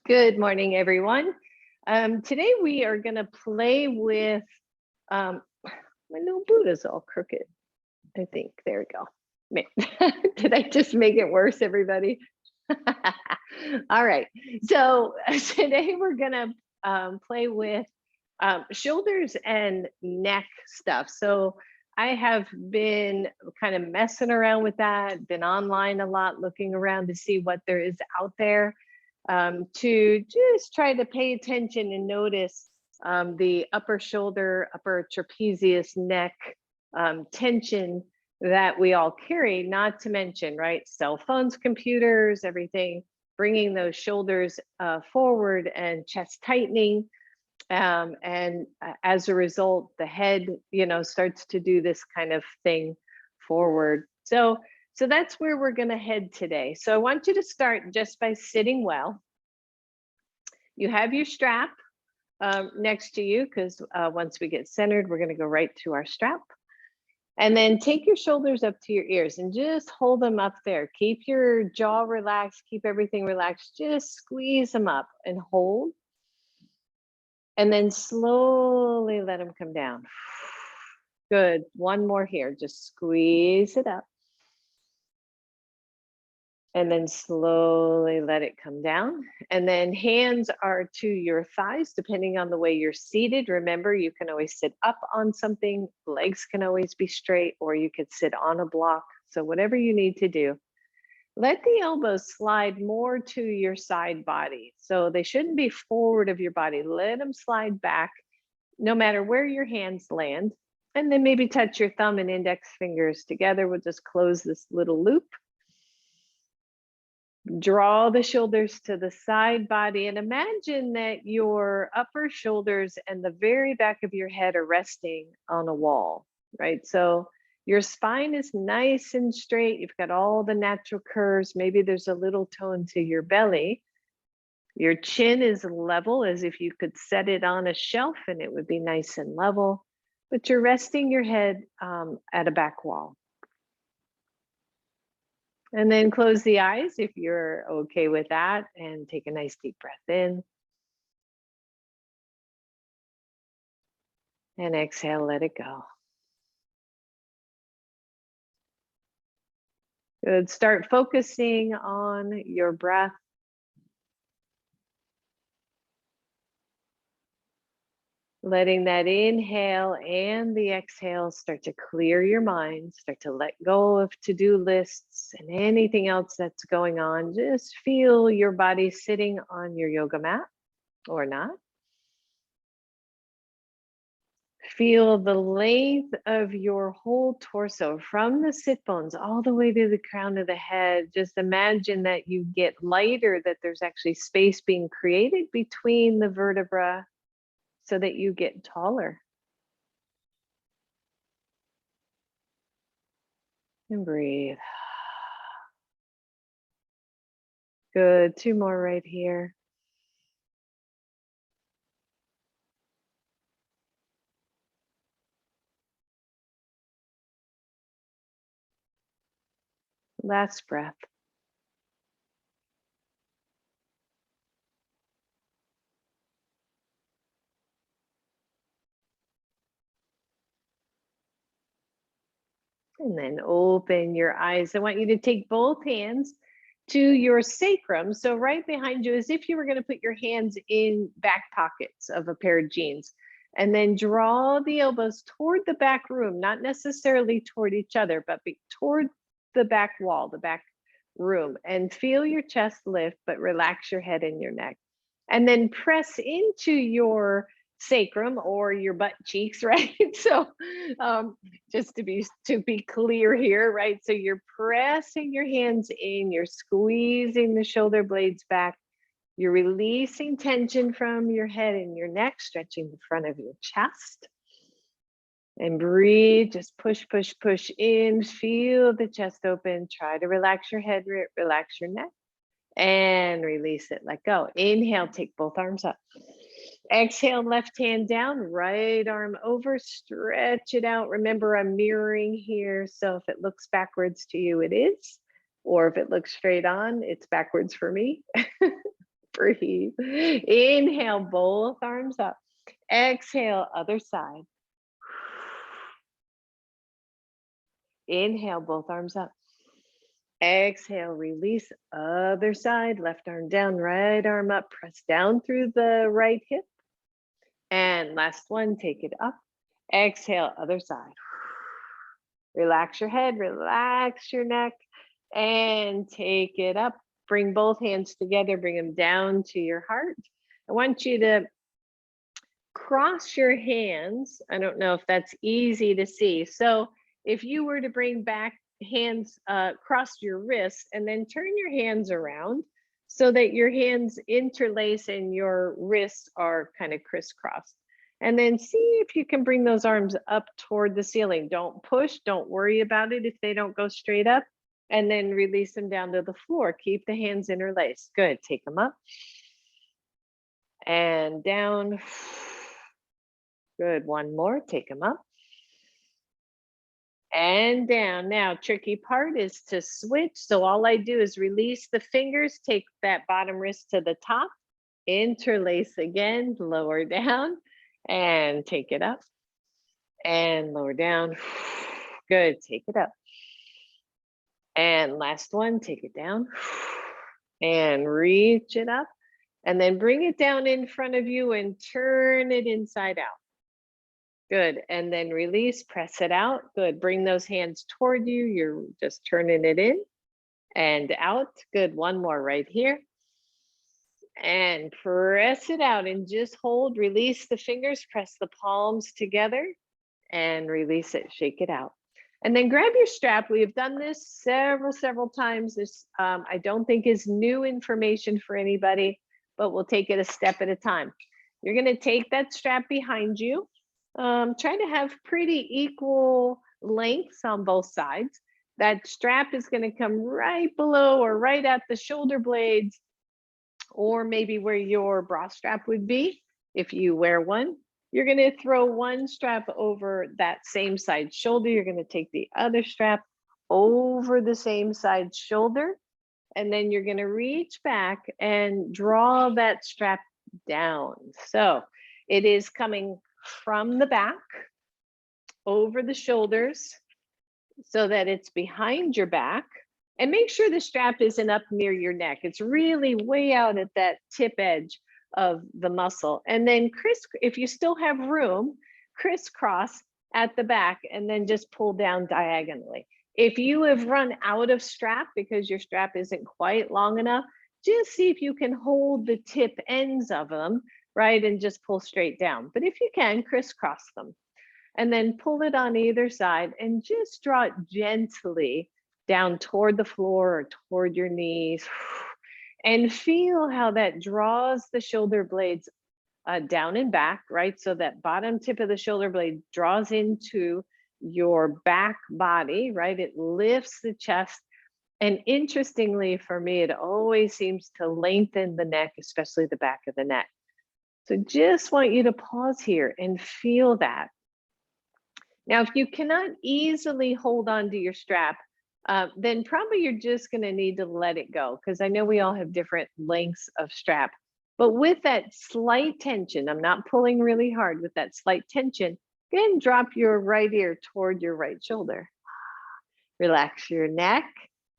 Good morning, everyone. Today we are going to play with, my little Buddha's all crooked, I think. There we go. Did I just make it worse, everybody? All right. So today we're going to play with shoulders and neck stuff. So I have been kind of messing around with that, been online a lot, looking around to see what there is out there. To just try to pay attention and notice the upper shoulder, upper trapezius neck tension that we all carry, not to mention, right, cell phones, computers, everything, bringing those shoulders forward and chest tightening. And as a result, the head, starts to do this kind of thing forward. So that's where we're going to head today. So I want you to start just by sitting well. You have your strap next to you because once we get centered, we're going to go right to our strap. And then take your shoulders up to your ears and just hold them up there. Keep your jaw relaxed, keep everything relaxed. Just squeeze them up and hold. And then slowly let them come down. Good. One more here. Just squeeze it up. And then slowly let it come down. And then hands are to your thighs, depending on the way you're seated. Remember, you can always sit up on something. Legs can always be straight, or you could sit on a block. So whatever you need to do. Let the elbows slide more to your side body. So they shouldn't be forward of your body. Let them slide back, no matter where your hands land. And then maybe touch your thumb and index fingers together. We'll just close this little loop. Draw the shoulders to the side body and imagine that your upper shoulders and the very back of your head are resting on a wall, right? So your spine is nice and straight. You've got all the natural curves. Maybe there's a little tone to your belly. Your chin is level, as if you could set it on a shelf and it would be nice and level, but you're resting your head at a back wall. And then close the eyes if you're okay with that, and take a nice deep breath in. And exhale, let it go. Good. Start focusing on your breath. Letting that inhale and the exhale start to clear your mind, start to let go of to-do lists and anything else that's going on. Just feel your body sitting on your yoga mat or not. Feel the length of your whole torso from the sit bones all the way to the crown of the head. Just imagine that you get lighter, that there's actually space being created between the vertebra so that you get taller. And breathe. Good. Two more right here. Last breath. And then open your eyes. I want you to take both hands to your sacrum. So right behind you, as if you were going to put your hands in back pockets of a pair of jeans. And then draw the elbows toward the back room, not necessarily toward each other, but toward the back wall, the back room. And feel your chest lift, but relax your head and your neck. And then press into your sacrum or your butt cheeks, right? So just to be clear here, right? So you're pressing your hands in, you're squeezing the shoulder blades back, you're releasing tension from your head and your neck, stretching the front of your chest. And breathe, just push, push, push in, feel the chest open, try to relax your head, relax your neck, and release it, let go. Inhale, take both arms up. Exhale, left hand down, right arm over, stretch it out. Remember, I'm mirroring here, so if it looks backwards to you, it is. or if it looks straight on, it's backwards for me. Breathe. Inhale, both arms up. Exhale, other side. Inhale, both arms up. Exhale, release, other side, left arm down, right arm up, press down through the right hip. And last one, take it up. Exhale, other side. Relax your head, relax your neck, and take it up. Bring both hands together, bring them down to your heart. I want you to cross your hands. I don't know if that's easy to see. So if you were to bring back hands, cross your wrists, and then turn your hands around so that your hands interlace and your wrists are kind of crisscrossed. And then see if you can bring those arms up toward the ceiling. Don't push, don't worry about it if they don't go straight up. And then release them down to the floor. Keep the hands interlaced. Good, take them up. And down. Good, one more, take them up. And down. Now, tricky part is to switch. So all I do is release the fingers, take that bottom wrist to the top, interlace again, lower down, and take it up. And lower down. Good, take it up. And last one, take it down. And reach it up. And then bring it down in front of you and turn it inside out. Good, and then release, press it out. Good, bring those hands toward you. You're just turning it in and out. Good, one more right here. And press it out and just hold, release the fingers, press the palms together and release it, shake it out. And then grab your strap. We have done this several times. This I don't think is new information for anybody, but we'll take it a step at a time. You're gonna take that strap behind you. Try to have pretty equal lengths on both sides. That strap is going to come right below or right at the shoulder blades, or maybe where your bra strap would be if you wear one. You're going to throw one strap over that same side shoulder. You're going to take the other strap over the same side shoulder, and then you're going to reach back and draw that strap down. So it is coming from the back over the shoulders so that it's behind your back, and make sure the strap isn't up near your neck. It's really way out at that tip edge of the muscle. And then if you still have room, crisscross at the back and then just pull down diagonally. If you have run out of strap because your strap isn't quite long enough, just see if you can hold the tip ends of them, right? And just pull straight down. But if you can, crisscross them. And then pull it on either side and just draw it gently down toward the floor or toward your knees. And feel how that draws the shoulder blades down and back, right? So that bottom tip of the shoulder blade draws into your back body, right? It lifts the chest. And interestingly for me, it always seems to lengthen the neck, especially the back of the neck. So just want you to pause here and feel that. Now, if you cannot easily hold on to your strap, then probably you're just going to need to let it go, because I know we all have different lengths of strap. But with that slight tension, I'm not pulling really hard, with that slight tension, again, drop your right ear toward your right shoulder. Relax your neck,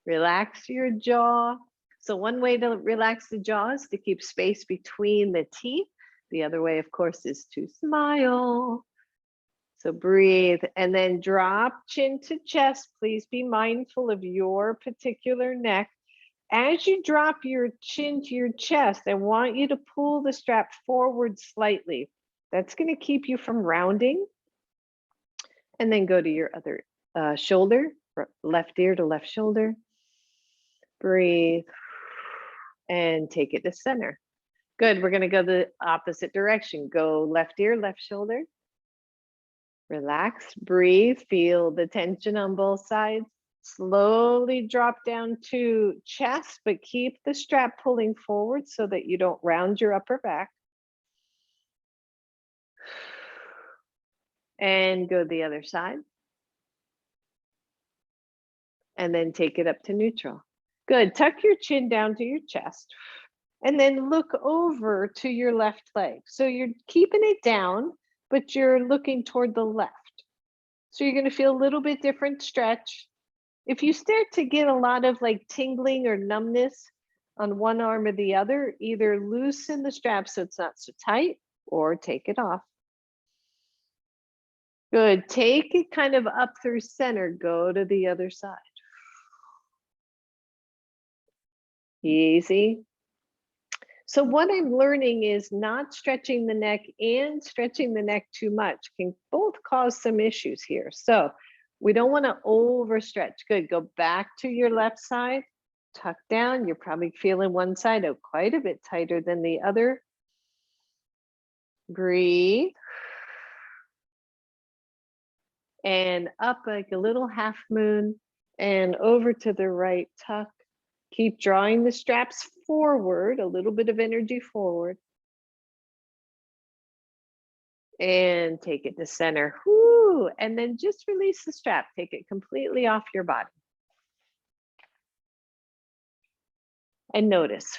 relax your jaw. So one way to relax the jaw is to keep space between the teeth. The other way, of course, is to smile. So breathe and then drop chin to chest. Please be mindful of your particular neck. As you drop your chin to your chest, I want you to pull the strap forward slightly. That's going to keep you from rounding. And then go to your other shoulder, left ear to left shoulder. Breathe and take it to center. Good, we're going to go the opposite direction. Go left ear, left shoulder. Relax, breathe, feel the tension on both sides. Slowly drop down to chest, but keep the strap pulling forward so that you don't round your upper back. And go the other side. And then take it up to neutral. Good. Tuck your chin down to your chest and then look over to your left leg. So you're keeping it down, but you're looking toward the left. So you're going to feel a little bit different stretch. If you start to get a lot of like tingling or numbness on one arm or the other, either loosen the strap so it's not so tight or take it off. Good. Take it kind of up through center. Go to the other side. Easy. So what I'm learning is not stretching the neck and stretching the neck too much can both cause some issues here. So we don't want to overstretch. Good. Go back to your left side. Tuck down. You're probably feeling one side out quite a bit tighter than the other. Breathe. And up like a little half moon and over to the right, tuck. Keep drawing the straps forward, a little bit of energy forward. And take it to center. Whoo, and then just release the strap. Take it completely off your body. And notice.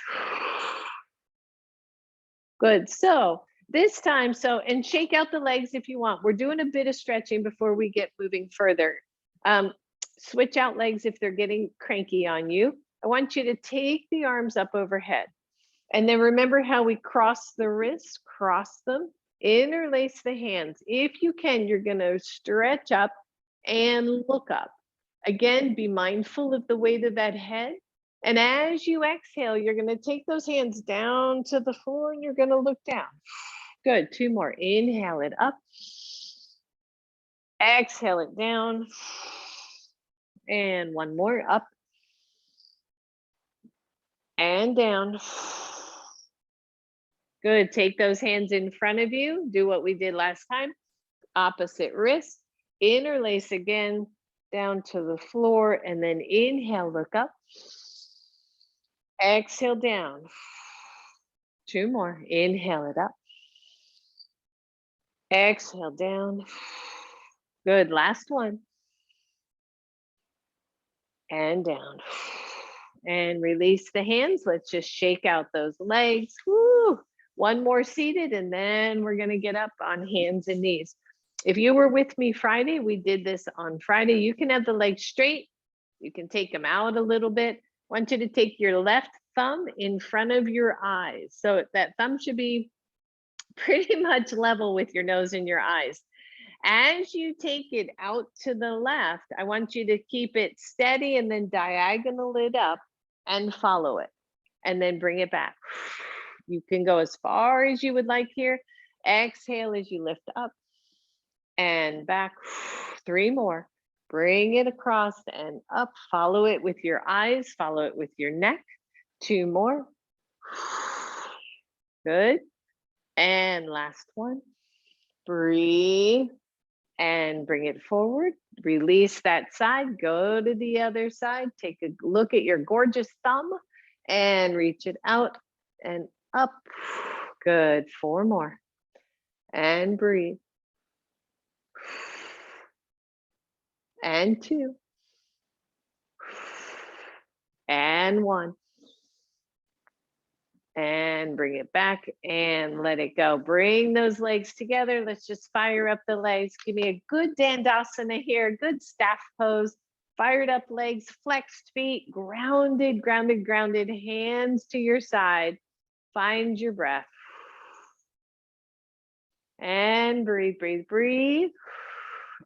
Good. So this time, and shake out the legs if you want. We're doing a bit of stretching before we get moving further. Switch out legs if they're getting cranky on you. I want you to take the arms up overhead. And then remember how we cross the wrists, cross them, interlace the hands. If you can, you're going to stretch up and look up. Again, be mindful of the weight of that head. And as you exhale, you're going to take those hands down to the floor and you're going to look down. Good. 2 more. Inhale it up. Exhale it down. And 1 more. Up. And down. Good. Take those hands in front of you. Do what we did last time. Opposite wrist. Interlace again down to the floor. And then inhale, look up. Exhale down. 2 more. Inhale it up. Exhale down. Good. Last one. And down. And release the hands. Let's just shake out those legs. Woo. 1 more seated, and then we're going to get up on hands and knees. If you were with me Friday, we did this on Friday. You can have the legs straight. You can take them out a little bit. I want you to take your left thumb in front of your eyes. So that thumb should be pretty much level with your nose and your eyes. As you take it out to the left, I want you to keep it steady and then diagonal it up and follow it. And then bring it back. You can go as far as you would like here. Exhale as you lift up and back. 3 more. Bring it across and up. Follow it with your eyes. Follow it with your neck. 2 more. Good. And last one. Breathe and bring it forward. Release that side. Go to the other side. Take a look at your gorgeous thumb and reach it out and up. Good. 4 more. And breathe. And 2. And 1. And bring it back and let it go. Bring those legs together. Let's just fire up the legs. Give me a good Dandasana here, good staff pose. Fired up legs, flexed feet, grounded, grounded, grounded. Hands to your side. Find your breath. And breathe, breathe, breathe.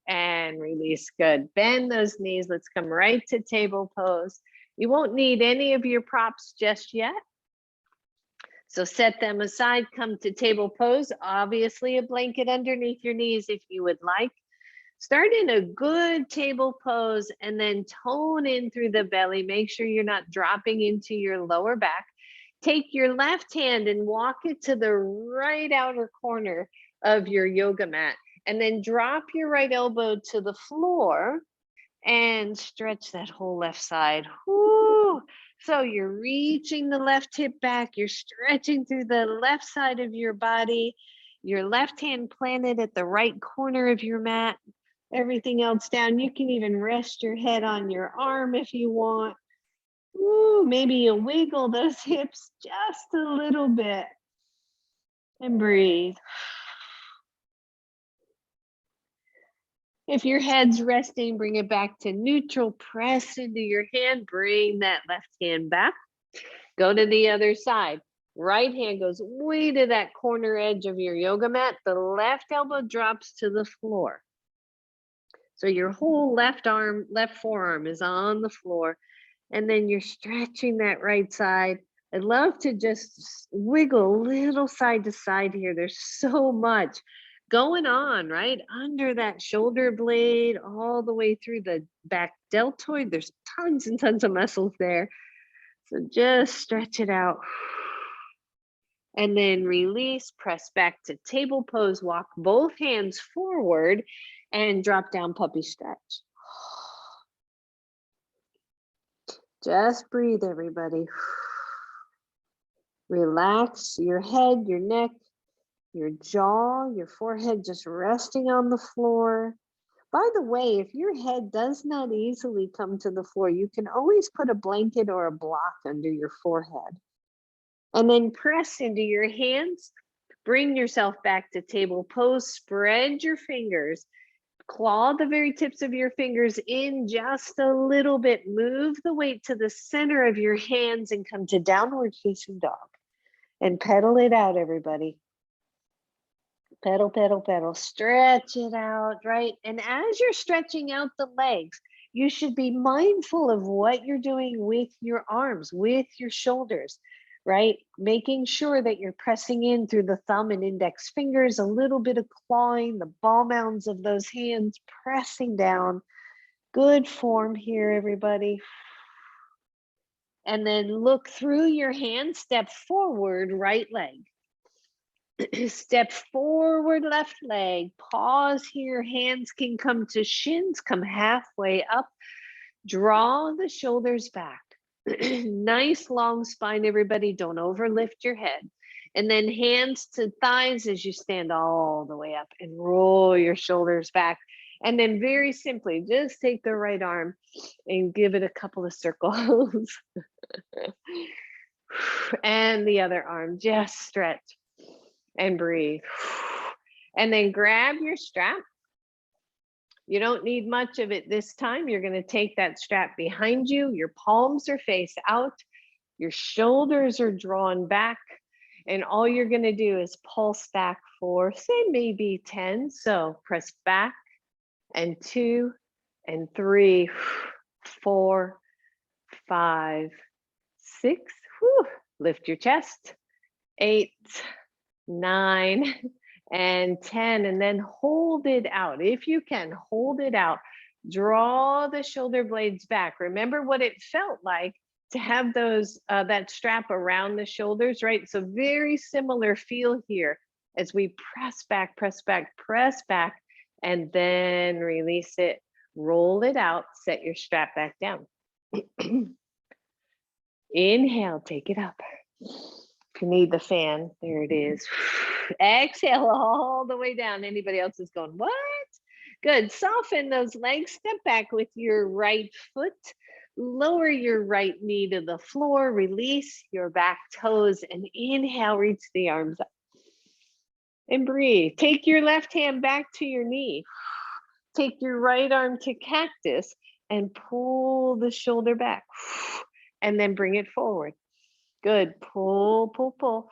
And release. Good. Bend those knees. Let's come right to table pose. You won't need any of your props just yet. So set them aside, come to table pose. Obviously a blanket underneath your knees if you would like. Start in a good table pose and then tone in through the belly. Make sure you're not dropping into your lower back. Take your left hand and walk it to the right outer corner of your yoga mat. And then drop your right elbow to the floor and stretch that whole left side. Woo! So you're reaching the left hip back. You're stretching through the left side of your body. Your left hand planted at the right corner of your mat. Everything else down. You can even rest your head on your arm if you want. Woo! maybe you wiggle those hips just a little bit and breathe. If your head's resting, bring it back to neutral. Press into your hand. Bring that left hand back. Go to the other side. Right hand goes way to that corner edge of your yoga mat. The left elbow drops to the floor. So your whole left arm, left forearm is on the floor. And then you're stretching that right side. I'd love to just wiggle a little side to side here. There's so much going on, right? Under that shoulder blade, all the way through the back deltoid. There's tons and tons of muscles there. So just stretch it out. And then release, press back to table pose, walk both hands forward and drop down puppy stretch. Just breathe, everybody. Relax your head, your neck, your jaw, your forehead just resting on the floor. By the way, if your head does not easily come to the floor, you can always put a blanket or a block under your forehead. And then press into your hands. Bring yourself back to table pose. Spread your fingers. Claw the very tips of your fingers in just a little bit. Move the weight to the center of your hands and come to downward facing dog. And pedal it out, everybody. Pedal, pedal, pedal. Stretch it out, right? And as you're stretching out the legs, you should be mindful of what you're doing with your arms, with your shoulders, right? Making sure that you're pressing in through the thumb and index fingers, a little bit of clawing, the ball mounds of those hands, pressing down. Good form here, everybody. And then look through your hand, step forward, right leg. Step forward, left leg. Pause here. Hands can come to shins, come halfway up. Draw the shoulders back. Nice long spine, everybody. Don't overlift your head. And then hands to thighs as you stand all the way up and roll your shoulders back. And then very simply, just take the right arm and give it a couple of circles. And the other arm, just stretch and breathe. And then grab your strap. You don't need much of it this time. You're going to take that strap behind you. Your palms are face out. Your shoulders are drawn back. And all you're going to do is pulse back for, say, maybe 10. So press back and 2 and 3, 4, 5, 6. Whew. Lift your chest. 8, 9, and 10, and then hold it out. If you can, hold it out. Draw the shoulder blades back. Remember what it felt like to have those that strap around the shoulders, right? So very similar feel here as we press back, press back, press back, and then release it. Roll it out. Set your strap back down. Inhale, take it up. If you need the fan, there it is. Exhale all the way down. Anybody else is going, what? Good. Soften those legs. Step back with your right foot. Lower your right knee to the floor. Release your back toes and inhale, reach the arms up. And breathe. Take your left hand back to your knee. Take your right arm to cactus and pull the shoulder back. And then bring it forward. Good. Pull, pull, pull.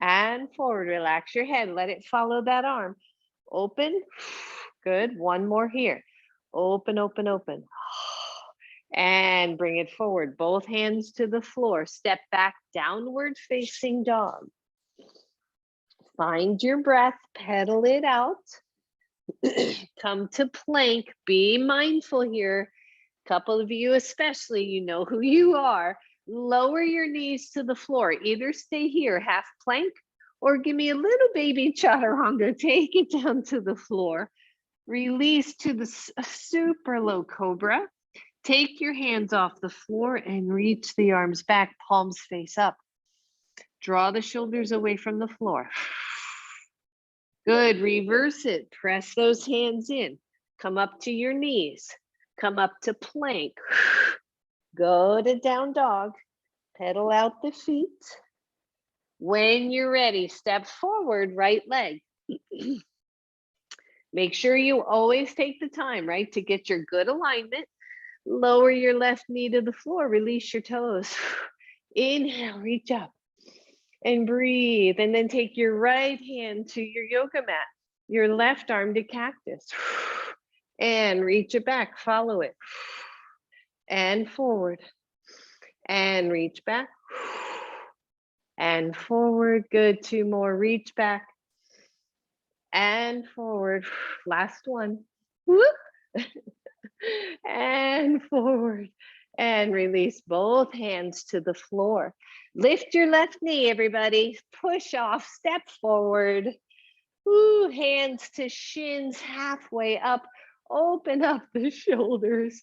And forward. Relax your head. Let it follow that arm. Open. Good. One more here. Open, open, open. And bring it forward. Both hands to the floor. Step back, downward facing dog. Find your breath. Pedal it out. Come to plank. Be mindful here. A couple of you especially, you know who you are. Lower your knees to the floor. Either stay here, half plank, or give me a little baby chaturanga. Take it down to the floor. Release to the super low cobra. Take your hands off the floor and reach the arms back, palms face up. Draw the shoulders away from the floor. Good. Reverse it. Press those hands in. Come up to your knees. Come up to plank. Go to down dog. Pedal out the feet. When you're ready, step forward, right leg. Make sure you always take the time, right, to get your good alignment. Lower your left knee to the floor, release your toes. Inhale, reach up and breathe. And then take your right hand to your yoga mat, your left arm to cactus. And reach it back, follow it. And forward. And reach back. And forward, good, 2 more, reach back. And forward, last one. And forward. And release both hands to the floor. Lift your left knee, everybody. Push off, step forward. Ooh, hands to shins, halfway up. Open up the shoulders.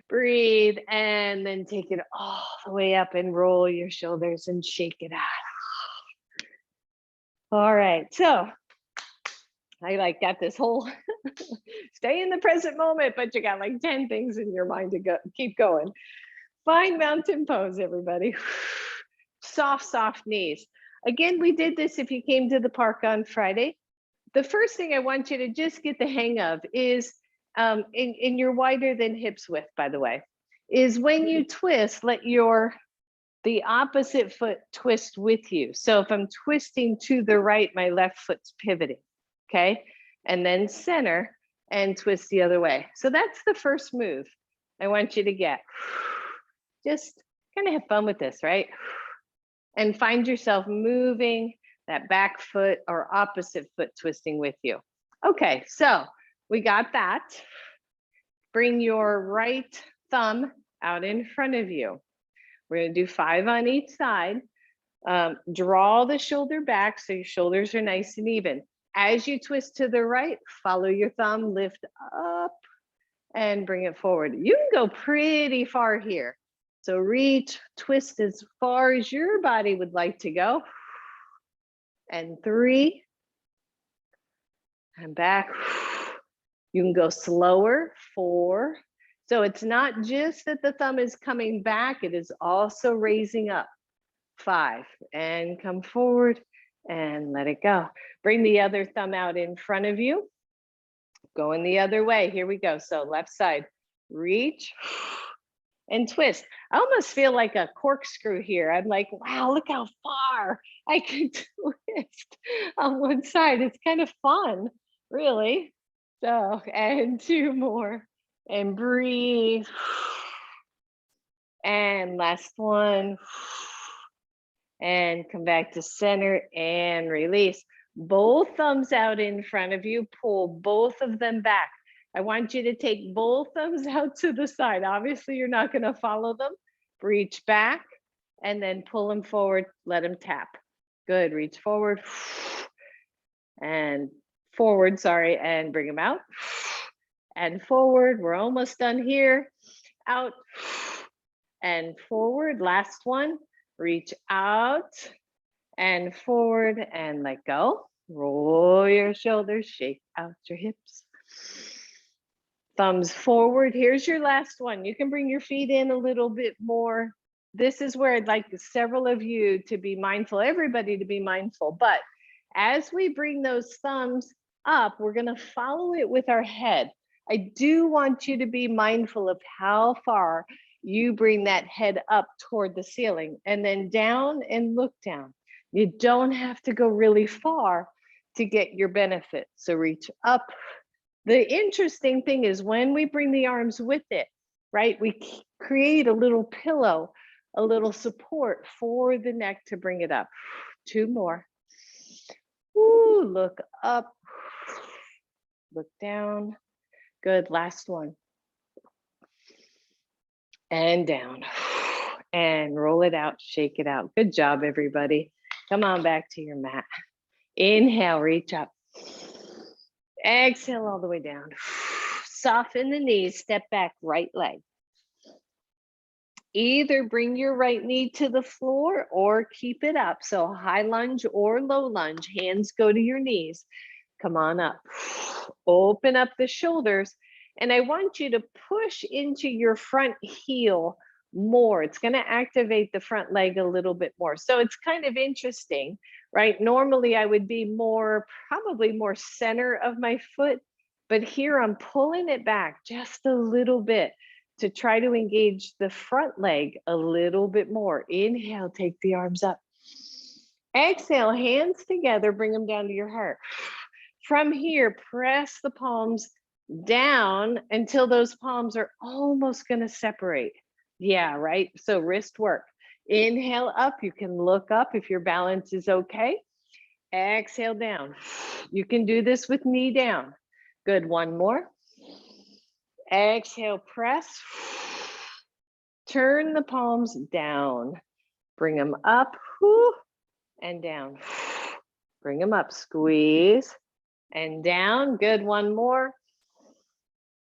Breathe, and then take it all the way up and roll your shoulders and shake it out. All right, so I got this whole stay in the present moment, but you got like 10 things in your mind to go. Keep going. Find mountain pose, everybody. Soft, soft knees. Again, we did this if you came to the park on Friday. The first thing I want you to just get the hang of is, in your wider than hips width, by the way, is when you twist, let the opposite foot twist with you. So if I'm twisting to the right, my left foot's pivoting, okay? And then center and twist the other way. So that's the first move I want you to get. Just kind of have fun with this, right? And find yourself moving that back foot or opposite foot twisting with you. Okay, so we got that. Bring your right thumb out in front of you. We're going to do 5 on each side. Draw the shoulder back so your shoulders are nice and even. As you twist to the right, follow your thumb, lift up and bring it forward. You can go pretty far here. So reach, twist as far as your body would like to go. And 3. And back. You can go slower, 4. So it's not just that the thumb is coming back, it is also raising up. 5, and come forward and let it go. Bring the other thumb out in front of you. Going the other way, here we go. So left side, reach and twist. I almost feel like a corkscrew here. I'm like, wow, look how far I can twist on one side. It's kind of fun, really. So, and 2 more, and breathe. And last one. And come back to center and release. Both thumbs out in front of you, pull both of them back. I want you to take both thumbs out to the side. Obviously, you're not going to follow them. Reach back and then pull them forward. Let them tap. Good. Reach forward and forward, sorry, and bring them out and forward. We're almost done here. Out and forward. Last one. Reach out and forward and let go. Roll your shoulders, shake out your hips. Thumbs forward. Here's your last one. You can bring your feet in a little bit more. This is where I'd like several of you to be mindful, everybody to be mindful. But as we bring those thumbs up, we're going to follow it with our head. I do want you to be mindful of how far you bring that head up toward the ceiling and then down and look down. You don't have to go really far to get your benefit. So reach up. The interesting thing is when we bring the arms with it, right? We create a little pillow, a little support for the neck to bring it up. 2 more. Ooh, look up, look down. Good, last one. And down. And roll it out, shake it out. Good job, everybody. Come on back to your mat. Inhale, reach up. Exhale all the way down. Soften the knees, step back, right leg. Either bring your right knee to the floor or keep it up. So high lunge or low lunge, hands go to your knees. Come on up. Open up the shoulders. And I want you to push into your front heel more. It's going to activate the front leg a little bit more. So it's kind of interesting, right? Normally I would be probably more center of my foot, but here I'm pulling it back just a little bit to try to engage the front leg a little bit more. Inhale, take the arms up. Exhale, hands together, bring them down to your heart. From here, press the palms down until those palms are almost going to separate. Yeah, right? So wrist work. Inhale up. You can look up if your balance is okay. Exhale down. You can do this with knee down. Good. One more. Exhale, press. Turn the palms down. Bring them up and down. Bring them up. Squeeze and down. Good. One more.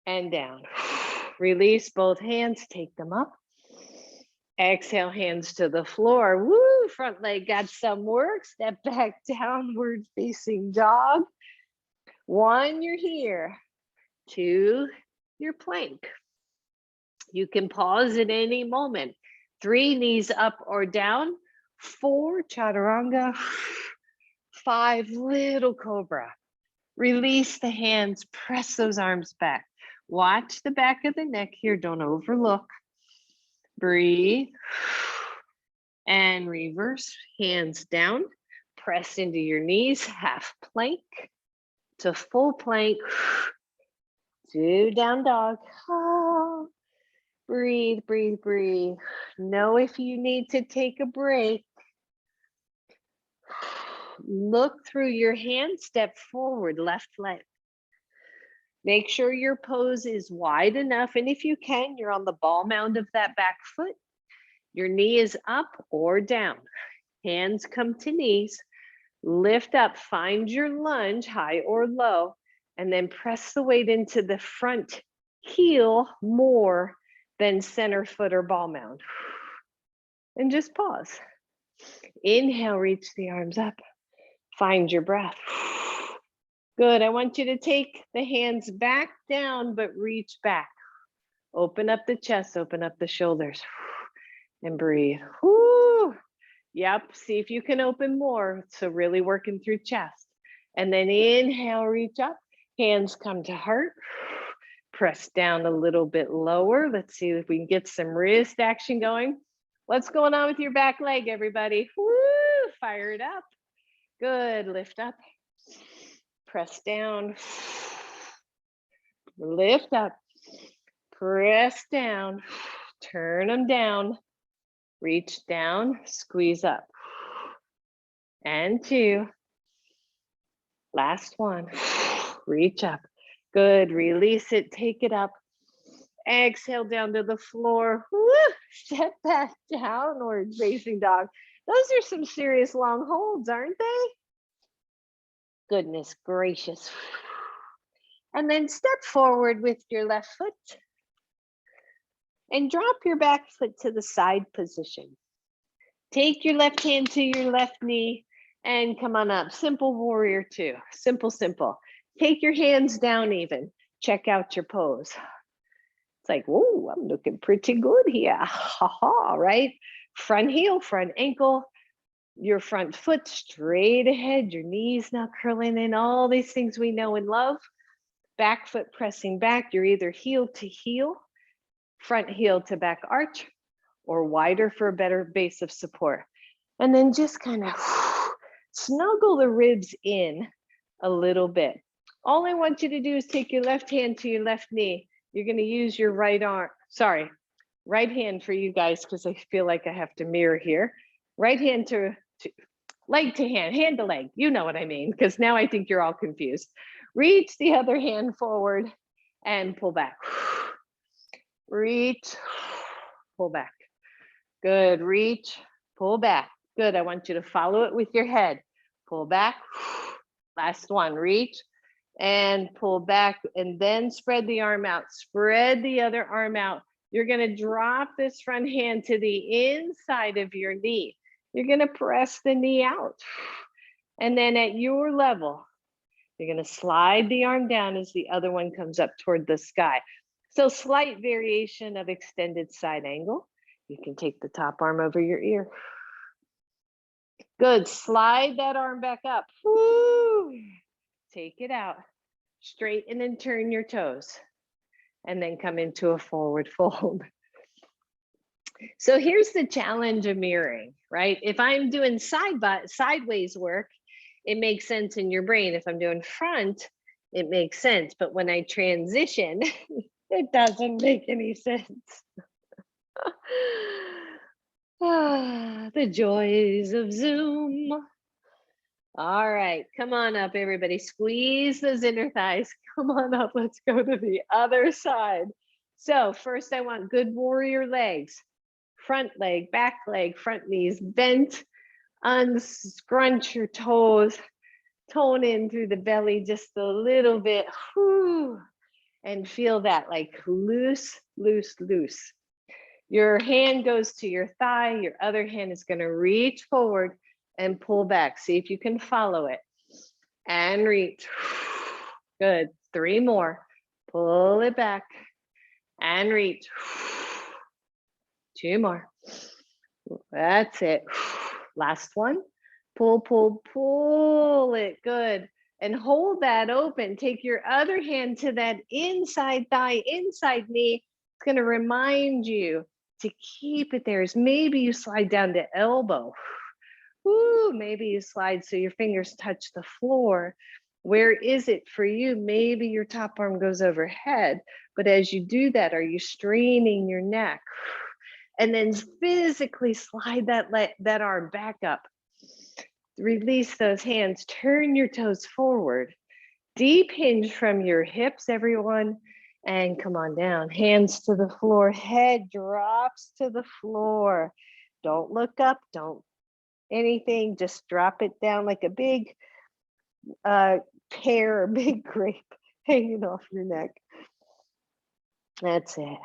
And down. Release both hands. Take them up. Exhale, hands to the floor. Woo, front leg got some work. Step back, downward facing dog. 1, you're here. 2, your plank. You can pause at any moment. 3, knees up or down. 4, chaturanga. 5, little cobra. Release the hands, press those arms back. Watch the back of the neck here, don't overlook. Breathe. And reverse, hands down. Press into your knees, half plank to full plank. To down dog. Oh. Breathe, breathe, breathe. Know if you need to take a break. Look through your hand, step forward, left leg. Make sure your pose is wide enough. And if you can, you're on the ball mound of that back foot. Your knee is up or down. Hands come to knees. Lift up, find your lunge, high or low, and then press the weight into the front heel more than center foot or ball mound. And just pause. Inhale, reach the arms up. Find your breath. Good. I want you to take the hands back down, but reach back. Open up the chest, open up the shoulders, and breathe. Whoo. Yep. See if you can open more. So really working through chest. And then inhale, reach up. Hands come to heart. Press down a little bit lower. Let's see if we can get some wrist action going. What's going on with your back leg, everybody? Woo. Fire it up. Good. Lift up. Press down. Lift up. Press down. Turn them down. Reach down. Squeeze up. And 2. Last 1. Reach up. Good. Release it. Take it up. Exhale down to the floor. Woo. Step back, downward facing dog. Those are some serious long holds, aren't they? Goodness gracious. And then step forward with your left foot and drop your back foot to the side position. Take your left hand to your left knee and come on up. Simple warrior 2. Simple, simple. Take your hands down even. Check out your pose. It's like, whoa, I'm looking pretty good here. Ha ha, right? Front heel, front ankle. Your front foot straight ahead, your knees not curling in, all these things we know and love. Back foot pressing back, you're either heel to heel, front heel to back arch, or wider for a better base of support. And then just kind of snuggle the ribs in a little bit. All I want you to do is take your left hand to your left knee. You're going to use your right hand for you guys, because I feel like I have to mirror here. Right hand to leg to hand to leg. You know what I mean, because now I think you're all confused. Reach the other hand forward and pull back. Reach, pull back. Good. Reach, pull back. Good. I want you to follow it with your head. Pull back. Last one. Reach and pull back, and then spread the arm out. Spread the other arm out. You're going to drop this front hand to the inside of your knee. You're going to press the knee out. And then at your level, you're going to slide the arm down as the other one comes up toward the sky. So slight variation of extended side angle. You can take the top arm over your ear. Good. Slide that arm back up. Woo. Take it out. Straighten and turn your toes. And then come into a forward fold. So here's the challenge of mirroring, right? If I'm doing sideways work, it makes sense in your brain. If I'm doing front, it makes sense. But when I transition, it doesn't make any sense. The joys of Zoom. All right, come on up, everybody. Squeeze those inner thighs. Come on up. Let's go to the other side. So first I want good warrior legs. Front leg, back leg, front knees bent. Unscrunch your toes. Tone in through the belly just a little bit. Whew. And feel that like loose, loose, loose. Your hand goes to your thigh. Your other hand is going to reach forward and pull back. See if you can follow it. And reach. Good. 3 more. Pull it back. And reach. 2 more. That's it. Last one. Pull, pull, pull it. Good. And hold that open. Take your other hand to that inside thigh, inside knee. It's going to remind you to keep it there. As maybe you slide down to elbow. Ooh, maybe you slide so your fingers touch the floor. Where is it for you? Maybe your top arm goes overhead, but as you do that, are you straining your neck? And then physically slide that arm back up. Release those hands, turn your toes forward. Deep hinge from your hips, everyone. And come on down, hands to the floor, head drops to the floor. Don't look up, don't anything, just drop it down like a big pear, a big grape hanging off your neck. That's it.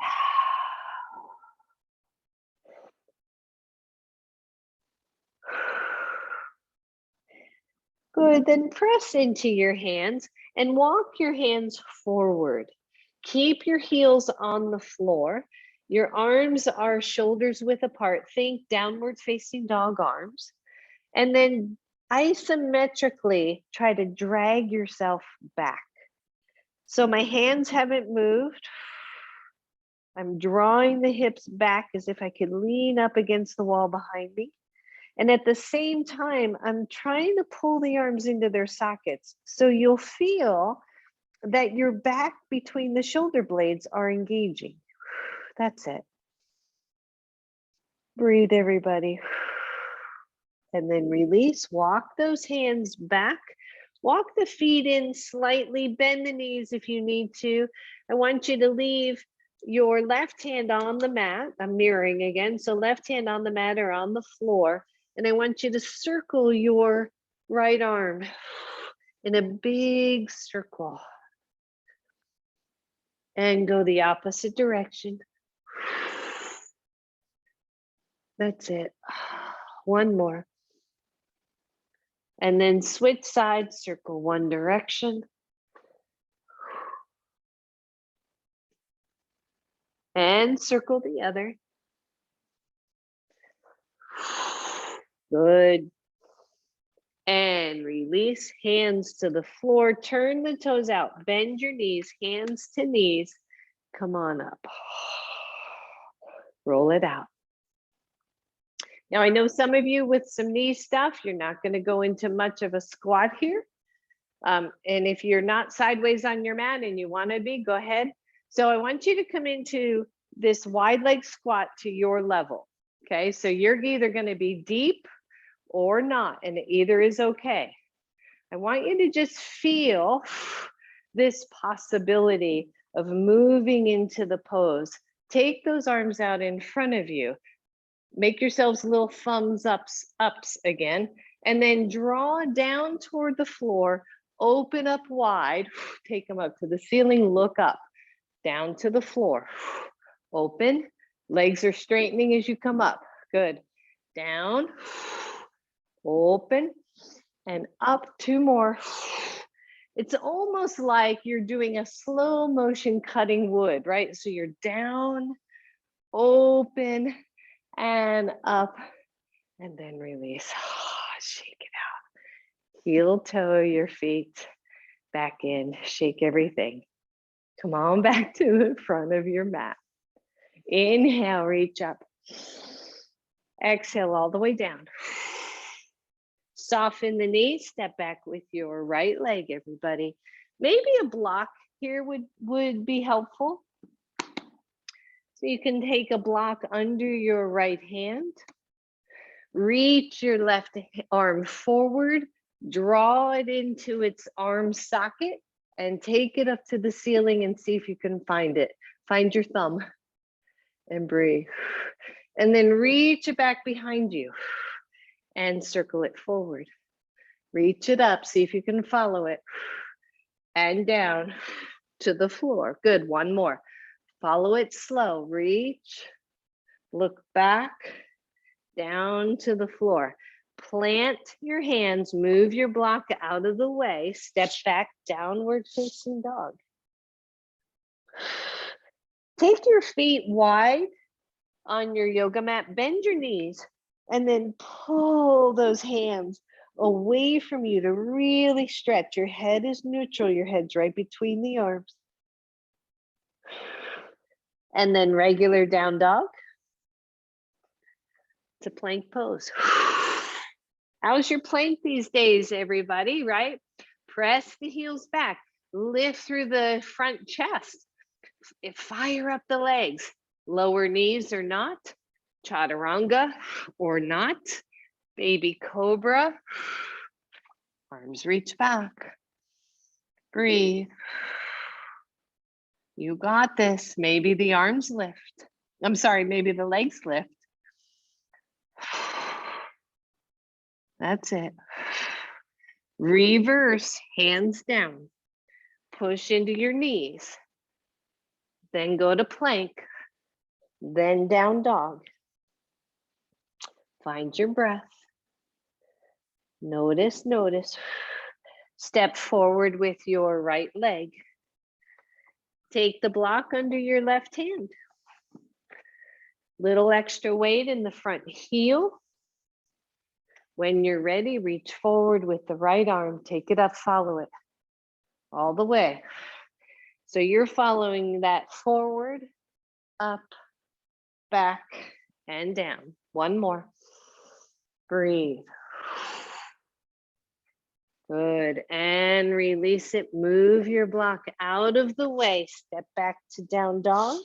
Good, then press into your hands and walk your hands forward. Keep your heels on the floor. Your arms are shoulders width apart. Think downward facing dog arms. And then isometrically try to drag yourself back. So my hands haven't moved. I'm drawing the hips back as if I could lean up against the wall behind me. And at the same time, I'm trying to pull the arms into their sockets. So you'll feel that your back between the shoulder blades are engaging. That's it. Breathe, everybody. And then release, walk those hands back. Walk the feet in slightly, bend the knees if you need to. I want you to leave your left hand on the mat. I'm mirroring again. So left hand on the mat or on the floor. And I want you to circle your right arm in a big circle. And go the opposite direction. That's it. One more. And then switch sides, circle one direction. And circle the other. Good. And release, hands to the floor. Turn the toes out. Bend your knees, hands to knees. Come on up. Roll it out. Now, I know some of you with some knee stuff, you're not going to go into much of a squat here. And if you're not sideways on your mat and you want to be, go ahead. So I want you to come into this wide leg squat to your level. Okay, so you're either going to be deep or not, and either is okay. I want you to just feel this possibility of moving into the pose. Take those arms out in front of you. Make yourselves little thumbs ups again, and then draw down toward the floor, open up wide, take them up to the ceiling, look up, down to the floor, open, legs are straightening as you come up, good, down, open, and up, 2 more. It's almost like you're doing a slow motion cutting wood, right? So you're down, open, and up, and then release. Shake it out. Heel toe your feet back in. Shake everything. Come on back to the front of your mat. Inhale, reach up. Exhale all the way down. Soften the knees, step back with your right leg, everybody. Maybe a block here would be helpful. So you can take a block under your right hand, reach your left arm forward, draw it into its arm socket, and take it up to the ceiling and see if you can find it. Find your thumb and breathe. And then reach it back behind you and circle it forward. Reach it up, see if you can follow it. And down to the floor. Good, one more. Follow it slow. Reach, look back, down to the floor. Plant your hands, move your block out of the way, step back, downward facing dog. Take your feet wide on your yoga mat, bend your knees, and then pull those hands away from you to really stretch. Your head is neutral, your head's right between the arms. And then regular down dog to plank pose. How's your plank these days, everybody, right? Press the heels back, lift through the front chest, fire up the legs, lower knees or not, chaturanga or not, baby cobra, arms reach back, breathe. You got this. Maybe the arms lift. I'm sorry, maybe the legs lift. That's it. Reverse, hands down. Push into your knees. Then go to plank. Then down dog. Find your breath. Notice, notice. Step forward with your right leg. Take the block under your left hand. Little extra weight in the front heel. When you're ready, reach forward with the right arm, take it up, follow it all the way. So you're following that forward, up, back, and down. One more. Breathe. Good, and release it. Move your block out of the way. Step back to down dog.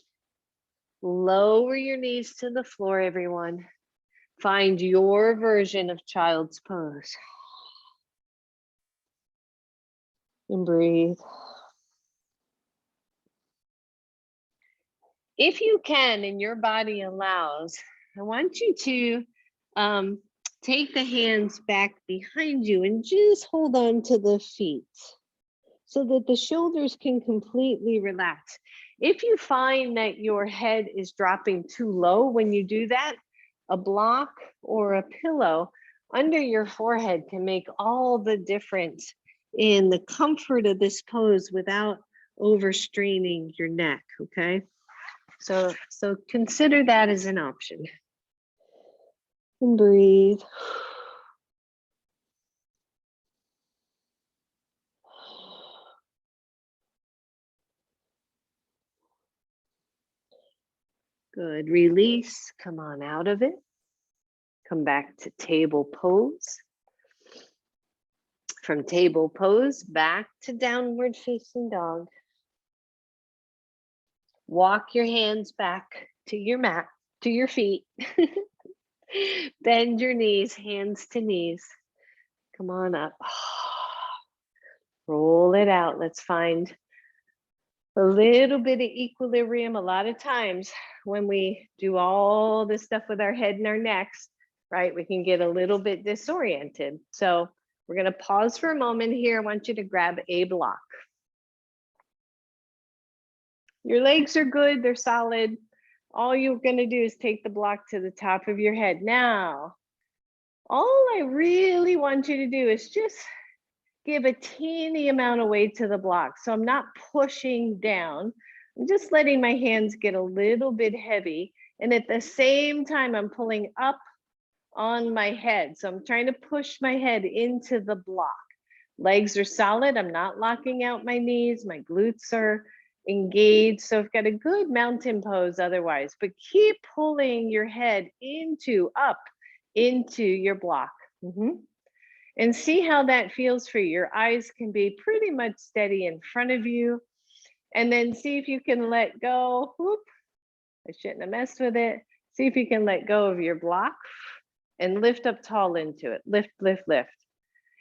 Lower your knees to the floor, everyone. Find your version of child's pose. And breathe. If you can and your body allows, I want you to take the hands back behind you and just hold on to the feet so that the shoulders can completely relax. If you find that your head is dropping too low when you do that, a block or a pillow under your forehead can make all the difference in the comfort of this pose without overstraining your neck, okay? So consider that as an option. And breathe. Good, release, come on out of it. Come back to table pose. From table pose, back to downward facing dog. Walk your hands back to your mat, to your feet. Bend your knees, hands to knees. Come on up. Roll it out. Let's find a little bit of equilibrium. A lot of times when we do all this stuff with our head and our necks, right, we can get a little bit disoriented. So we're going to pause for a moment here. I want you to grab a block. Your legs are good, they're solid. All you're going to do is take the block to the top of your head. Now, all I really want you to do is just give a teeny amount of weight to the block. So I'm not pushing down. I'm just letting my hands get a little bit heavy And at the same time, I'm pulling up on my head. So I'm trying to push my head into the block. Legs are solid. I'm not locking out my knees. My glutes are engaged. So I've got a good mountain pose otherwise, but keep pulling your head up into your block. And see how that feels for you. Your eyes can be pretty much steady in front of you. And then see if you can let go. Whoop. I shouldn't have messed with it. See if you can let go of your block and lift up tall into it. Lift, lift, lift.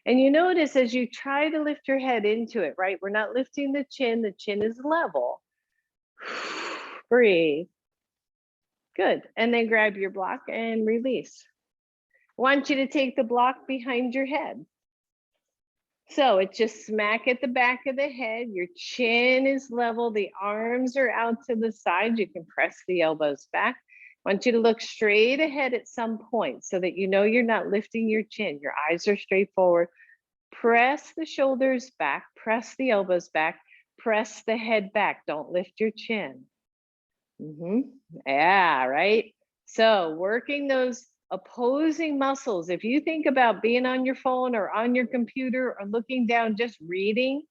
And you notice as you try to lift your head into it, right? We're not lifting the chin is level. Breathe. Good. And then grab your block and release. I want you to take the block behind your head. So it's just smack at the back of the head. Your chin is level. The arms are out to the side. You can press the elbows back. I want you to look straight ahead at some point so that you know you're not lifting your chin. Your eyes are straight forward. Press the shoulders back. Press the elbows back. Press the head back. Don't lift your chin. Yeah, right? So working those opposing muscles. If you think about being on your phone or on your computer or looking down, just reading,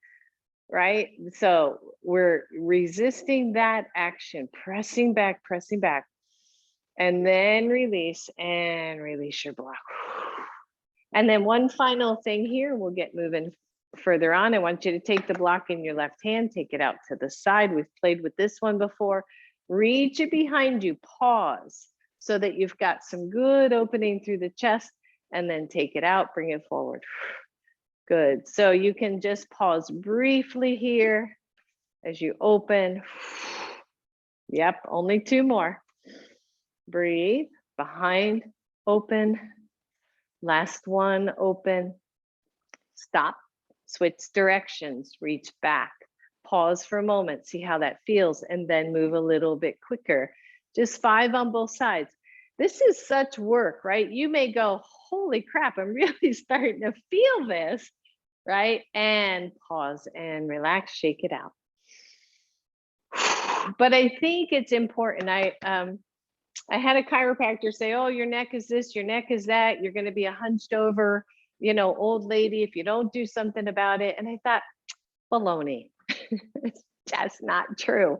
right? So we're resisting that action, pressing back, and then release and release your block. And then one final thing here, we'll get moving further on. I want you to take the block in your left hand, take it out to the side. We've played with this one before. Reach it behind you, pause, so that you've got some good opening through the chest, and then take it out, bring it forward. Good. So you can just pause briefly here as you open. Yep, only 2 more. Breathe, behind, open. Last one, open. Stop, switch directions, reach back. Pause for a moment, see how that feels, and then move a little bit quicker. Just 5 on both sides. This is such work, right? You may go, holy crap, I'm really starting to feel this, right? And pause and relax, shake it out. But I think it's important. I had a chiropractor say, oh, your neck is this, your neck is that. You're going to be a hunched over, old lady if you don't do something about it. And I thought, baloney. It's just not true,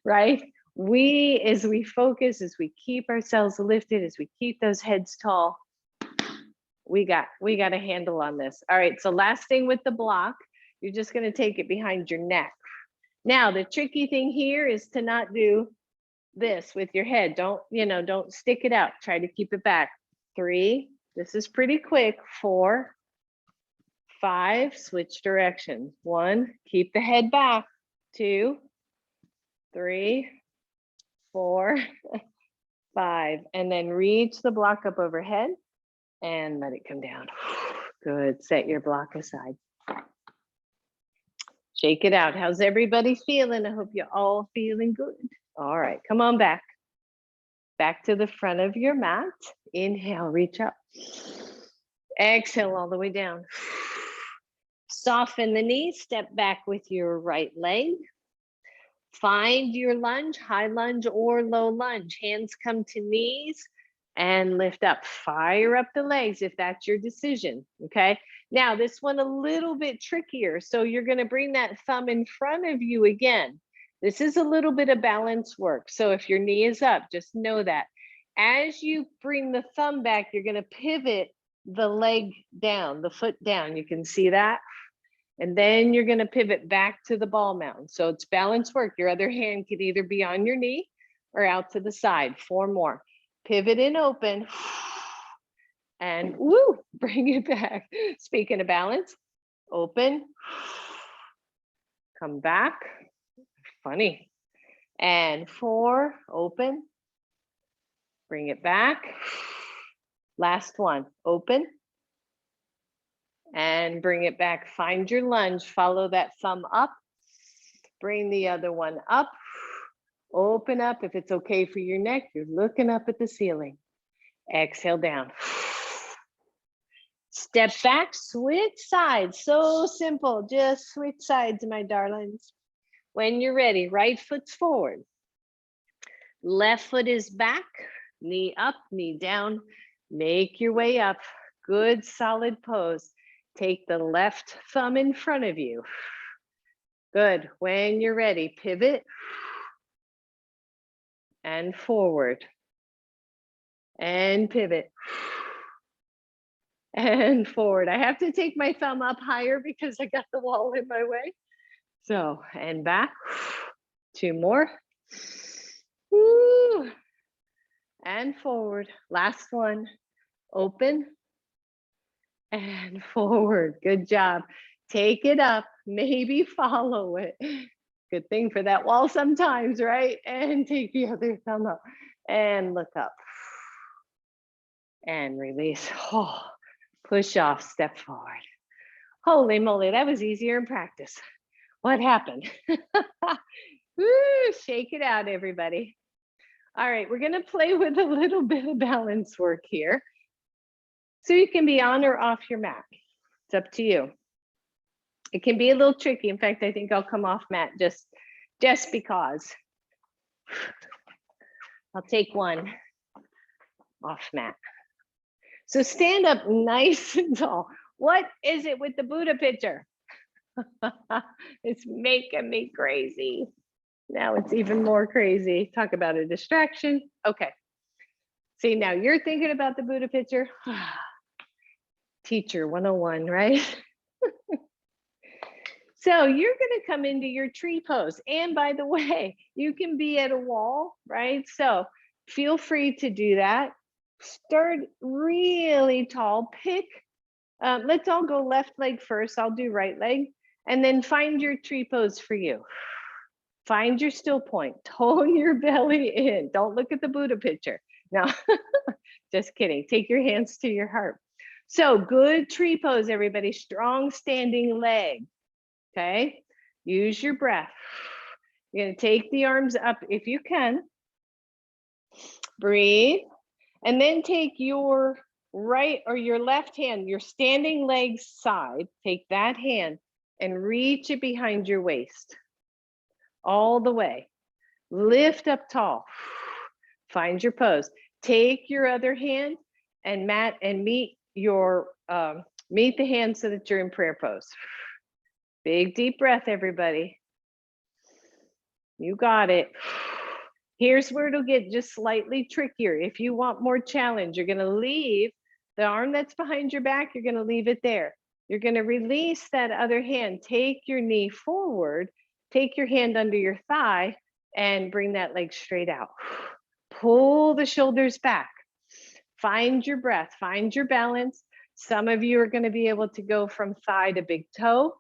right? As we focus, as we keep ourselves lifted, as we keep those heads tall, we got a handle on this. All right, so last thing with the block, you're just going to take it behind your neck. Now, the tricky thing here is to not do this with your head. Don't stick it out. Try to keep it back. 3, this is pretty quick. 4, 5, switch directions. 1, keep the head back. 2, 3, 4, 5, and then reach the block up overhead and let it come down. Good. Set your block aside. Shake it out. How's everybody feeling? I hope you're all feeling good. All right, come on back. Back to the front of your mat. Inhale, reach up. Exhale all the way down. Soften the knees, step back with your right leg. Find your lunge, high lunge or low lunge. Hands come to knees and lift up. Fire up the legs if that's your decision, okay? Now, this one a little bit trickier. So you're gonna bring that thumb in front of you again. This is a little bit of balance work. So if your knee is up, just know that. As you bring the thumb back, you're gonna pivot the leg down, the foot down. You can see that. And then you're going to pivot back to the ball mound. So it's balance work. Your other hand can either be on your knee or out to the side. 4 more. Pivot and open. And woo, bring it back. Speaking of balance, open. Come back. Funny. And 4, open. Bring it back. Last one, open. And bring it back. Find your lunge. Follow that thumb up. Bring the other one up. Open up. If it's okay for your neck, you're looking up at the ceiling. Exhale down. Step back, switch sides. So simple. Just switch sides, my darlings. When you're ready, right foot's forward. Left foot is back, knee up, knee down. Make your way up. Good solid pose. Take the left thumb in front of you. Good. When you're ready, pivot and forward and pivot and forward. I have to take my thumb up higher because I got the wall in my way. So, and back. 2 more. Woo. And forward. Last one. Open and forward. Good job. Take it up. Maybe follow it. Good thing for that wall sometimes, right? And take the other thumb up and look up. And release. Oh, push off, step forward. Holy moly, that was easier in practice. What happened? Woo, shake it out, everybody. All right, we're gonna play with a little bit of balance work here. So you can be on or off your mat. It's up to you. It can be a little tricky. In fact, I think I'll come off mat just because. I'll take one off mat. So stand up nice and tall. What is it with the Buddha picture? It's making me crazy. Now it's even more crazy. Talk about a distraction. Okay. See, now you're thinking about the Buddha picture. Teacher 101, right? So you're going to come into your tree pose. And by the way, you can be at a wall, right? So feel free to do that. Start really tall. Pick, let's all go left leg first. I'll do right leg. And then find your tree pose for you. Find your still point. Tone your belly in. Don't look at the Buddha picture. No, just kidding. Take your hands to your heart. So good tree pose, everybody. Strong standing leg. Okay, use your breath. You're gonna take the arms up if you can. Breathe. And then take your right or your left hand, your standing leg side, take that hand and reach it behind your waist. All the way. Lift up tall. Find your pose. Take your other hand and mat and meet your meet the hand so that you're in prayer pose. Big deep breath, everybody. You got it. Here's where it'll get just slightly trickier. If you want more challenge, you're gonna leave the arm that's behind your back, you're gonna leave it there. You're gonna release that other hand. Take your knee forward, take your hand under your thigh and bring that leg straight out. Pull the shoulders back. Find your breath, find your balance. Some of you are gonna be able to go from thigh to big toe.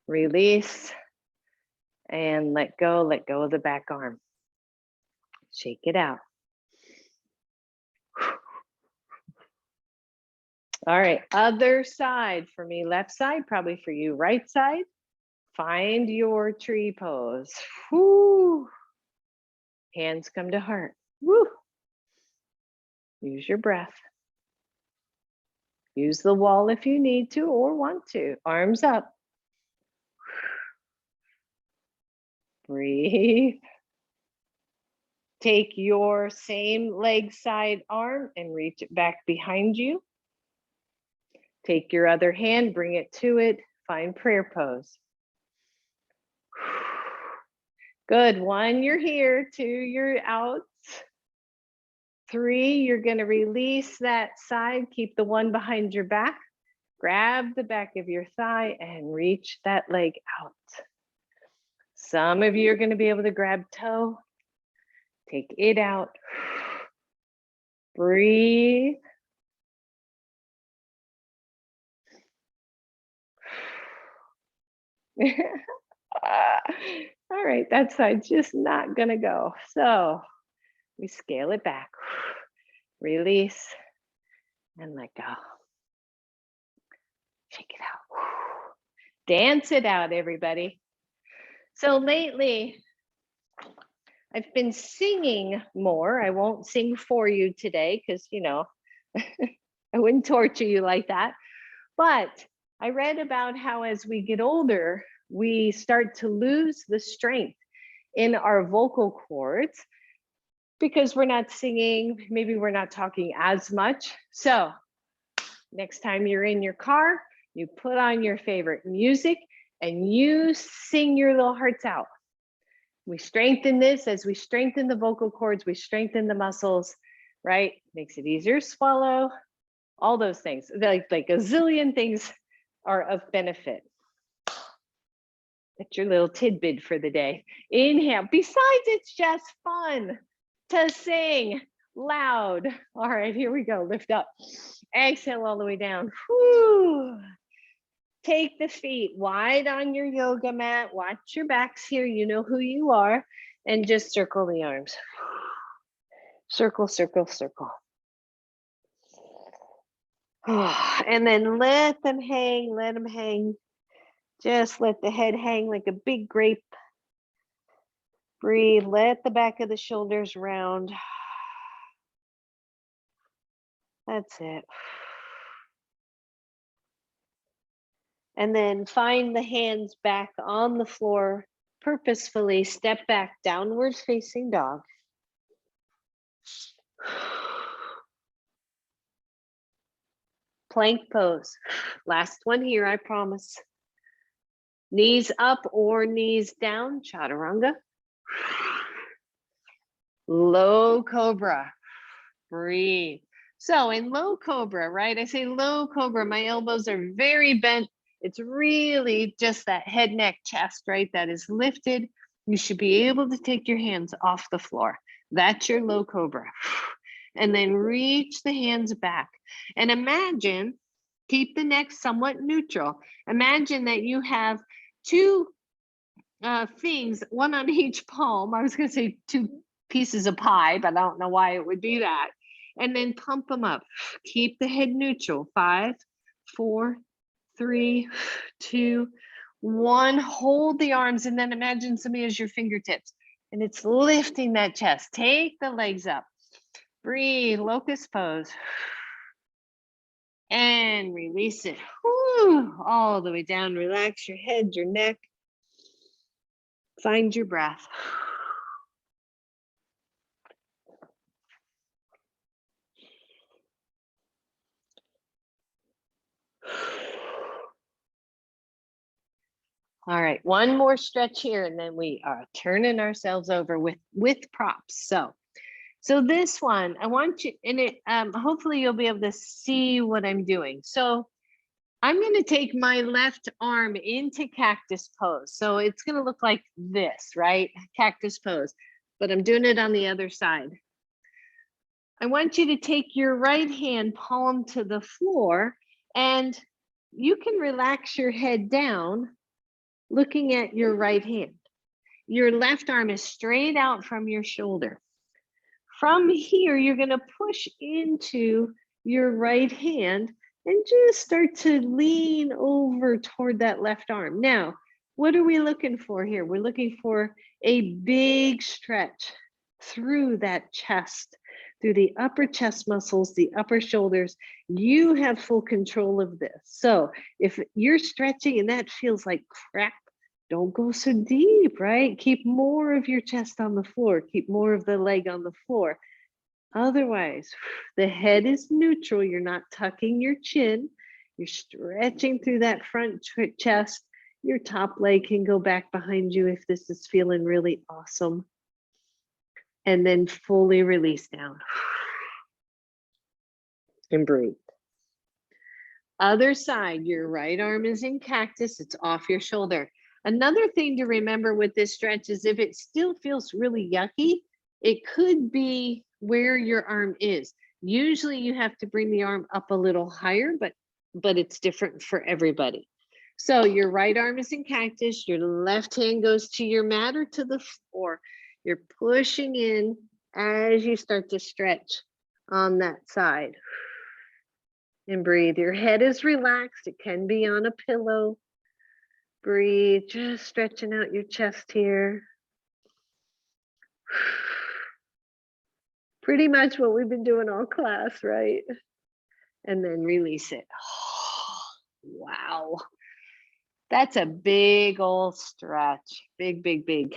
Release and let go of the back arm. Shake it out. All right, other side for me, left side, probably for you, right side. Find your tree pose. Woo. Hands come to heart. Woo. Use your breath. Use the wall if you need to or want to. Arms up. Breathe. Take your same leg side arm and reach it back behind you. Take your other hand, bring it to it. Find prayer pose. Good. 1, you're here. 2, you're out. 3, you're going to release that side. Keep the one behind your back. Grab the back of your thigh and reach that leg out. Some of you are going to be able to grab toe. Take it out. Breathe. All right, that side's just not going to go. So we scale it back. Release and let go. Shake it out. Dance it out, everybody. So lately, I've been singing more. I won't sing for you today because, you know, I wouldn't torture you like that. But I read about how as we get older, we start to lose the strength in our vocal cords because we're not singing, maybe we're not talking as much. So next time you're in your car, you put on your favorite music and you sing your little hearts out. We strengthen this as we strengthen the vocal cords, we strengthen the muscles, right? Makes it easier to swallow, all those things. Like a zillion things are of benefit. That's your little tidbit for the day. Inhale. Besides, it's just fun to sing loud. All right, here we go. Lift up. Exhale all the way down. Whew. Take the feet wide on your yoga mat. Watch your backs here. You know who you are. And just circle the arms. Circle, circle, circle. And then let them hang, let them hang. Just let the head hang like a big grape. Breathe, let the back of the shoulders round. That's it. And then find the hands back on the floor. Purposefully step back, downward facing dog. Plank pose. Last one here, I promise. Knees up or knees down, chaturanga. Low cobra. Breathe. So in low cobra, right? I say low cobra, my elbows are very bent. It's really just that head, neck, chest, right? That is lifted. You should be able to take your hands off the floor. That's your low cobra. And then reach the hands back. And imagine, keep the neck somewhat neutral. Imagine that you have two things, one on each palm. I was going to say two pieces of pie, but I don't know why it would be that. And then pump them up. Keep the head neutral. 5, 4, 3, 2, 1. Hold the arms and then imagine somebody as your fingertips. And it's lifting that chest. Take the legs up. Breathe, locust pose. And release it. Whew, all the way down. Relax your head, your neck. Find your breath. All right, one more stretch here, and then we are turning ourselves over with props. So this one, I want you, and it hopefully you'll be able to see what I'm doing. So I'm going to take my left arm into cactus pose. So it's going to look like this, right? Cactus pose, but I'm doing it on the other side. I want you to take your right hand palm to the floor, and you can relax your head down looking at your right hand. Your left arm is straight out from your shoulder. From here, you're going to push into your right hand and just start to lean over toward that left arm. Now, what are we looking for here? We're looking for a big stretch through that chest, through the upper chest muscles, the upper shoulders. You have full control of this. So if you're stretching and that feels like crap, don't go so deep, right? Keep more of your chest on the floor. Keep more of the leg on the floor. Otherwise, the head is neutral. You're not tucking your chin. You're stretching through that front chest. Your top leg can go back behind you if this is feeling really awesome. And then fully release down. And breathe. Other side, your right arm is in cactus. It's off your shoulder. Another thing to remember with this stretch is if it still feels really yucky, it could be where your arm is. Usually you have to bring the arm up a little higher, but it's different for everybody. So your right arm is in cactus, your left hand goes to your mat or to the floor. You're pushing in as you start to stretch on that side. And breathe. Your head is relaxed. It can be on a pillow. Breathe, just stretching out your chest here. Pretty much what we've been doing all class, right? And then release it. Wow. That's a big old stretch. Big, big, big.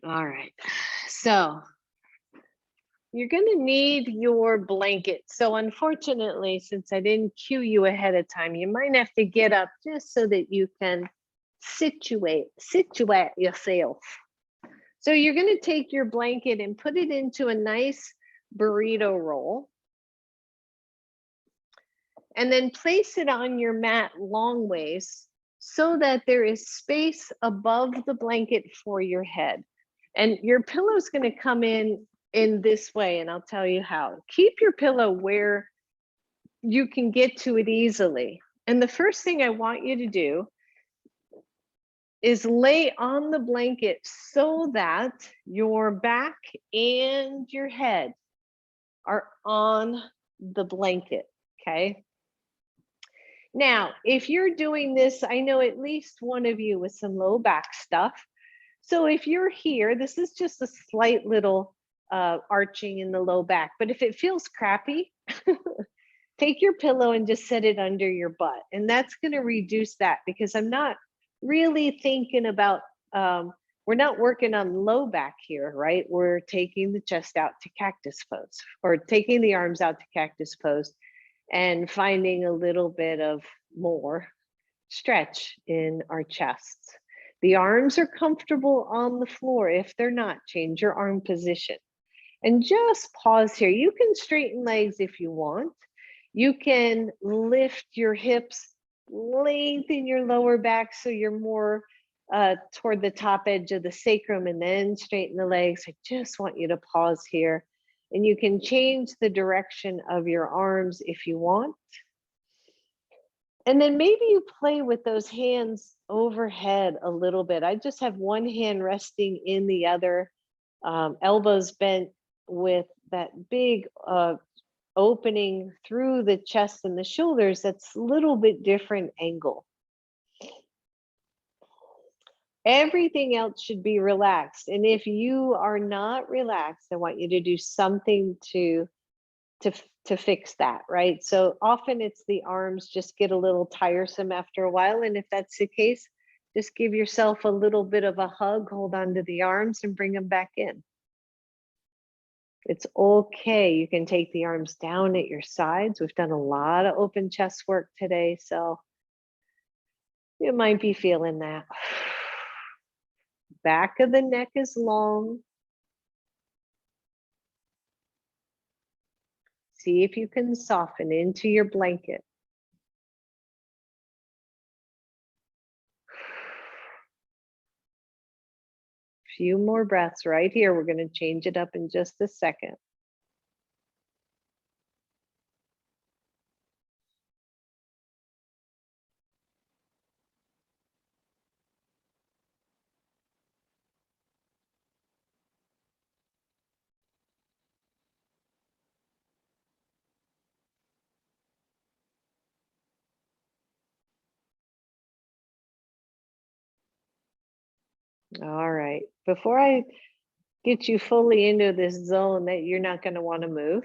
All right. So you're going to need your blanket. So unfortunately, since I didn't cue you ahead of time, you might have to get up just so that you can situate yourself. So you're going to take your blanket and put it into a nice burrito roll. And then place it on your mat long ways so that there is space above the blanket for your head. And your pillow is going to come in this way, and I'll tell you how. Keep your pillow where you can get to it easily. And the first thing I want you to do is lay on the blanket so that your back and your head are on the blanket, okay? Now, if you're doing this, I know at least one of you with some low back stuff. So if you're here, this is just a slight little arching in the low back. But if it feels crappy, take your pillow and just set it under your butt. And that's going to reduce that, because I'm not really thinking about, we're not working on low back here, right? We're taking the chest out to cactus pose, or taking the arms out to cactus pose, and finding a little bit of more stretch in our chests. The arms are comfortable on the floor. If they're not, change your arm position. And just pause here. You can straighten legs if you want. You can lift your hips, lengthen your lower back so you're more toward the top edge of the sacrum, and then straighten the legs. I just want you to pause here. And you can change the direction of your arms if you want. And then maybe you play with those hands overhead a little bit. I just have one hand resting in the other, elbows bent, with that big opening through the chest and the shoulders. That's a little bit different angle. Everything else should be relaxed. And if you are not relaxed, I want you to do something to fix that, right? So often it's the arms just get a little tiresome after a while. And if that's the case, just give yourself a little bit of a hug, hold on to the arms and bring them back in. It's okay. You can take the arms down at your sides. We've done a lot of open chest work today, so you might be feeling that. Back of the neck is long. See if you can soften into your blanket. Few more breaths right here. We're going to change it up in just a second. All right. Before I get you fully into this zone that you're not going to want to move,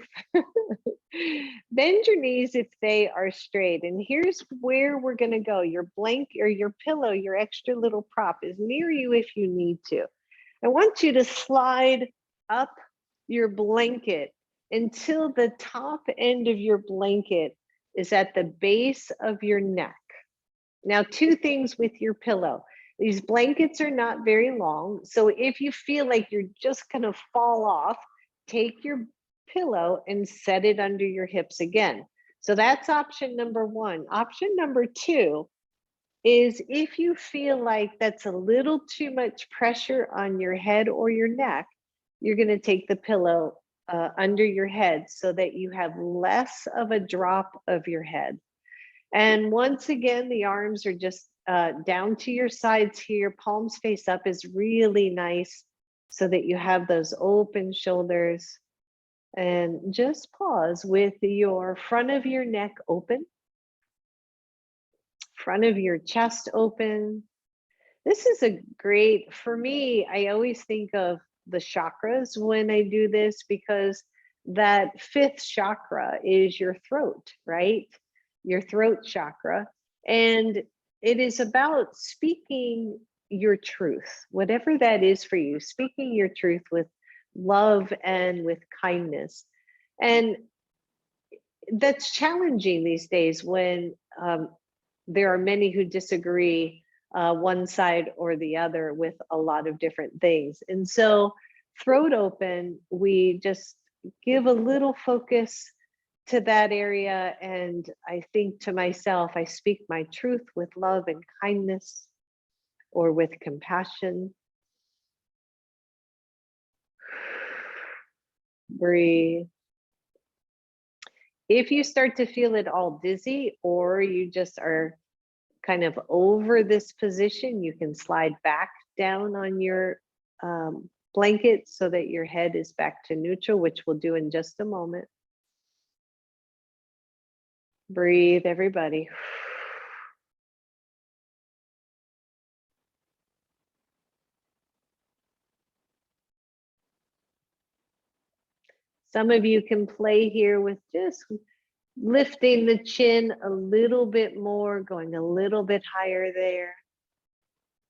bend your knees if they are straight. And here's where we're going to go. Your blanket or your pillow, your extra little prop, is near you if you need to. I want you to slide up your blanket until the top end of your blanket is at the base of your neck. Now, two things with your pillow. These blankets are not very long. So if you feel like you're just going to fall off, take your pillow and set it under your hips again. So that's option number one. Option number two is if you feel like that's a little too much pressure on your head or your neck, you're going to take the pillow under your head so that you have less of a drop of your head. And once again, the arms are just down to your sides here. Palms face up is really nice so that you have those open shoulders. And just pause with your front of your neck open, front of your chest open. This is a great, for me, I always think of the chakras when I do this, because that fifth chakra is your throat, right? Your throat chakra. And it is about speaking your truth, whatever that is for you, speaking your truth with love and with kindness. And that's challenging these days when there are many who disagree one side or the other with a lot of different things. And so throat open, we just give a little focus to that area. And I think to myself, I speak my truth with love and kindness or with compassion. Breathe. If you start to feel it all dizzy, or you just are kind of over this position, you can slide back down on your blanket so that your head is back to neutral, which we'll do in just a moment. Breathe, everybody. Some of you can play here with just lifting the chin a little bit more, going a little bit higher there.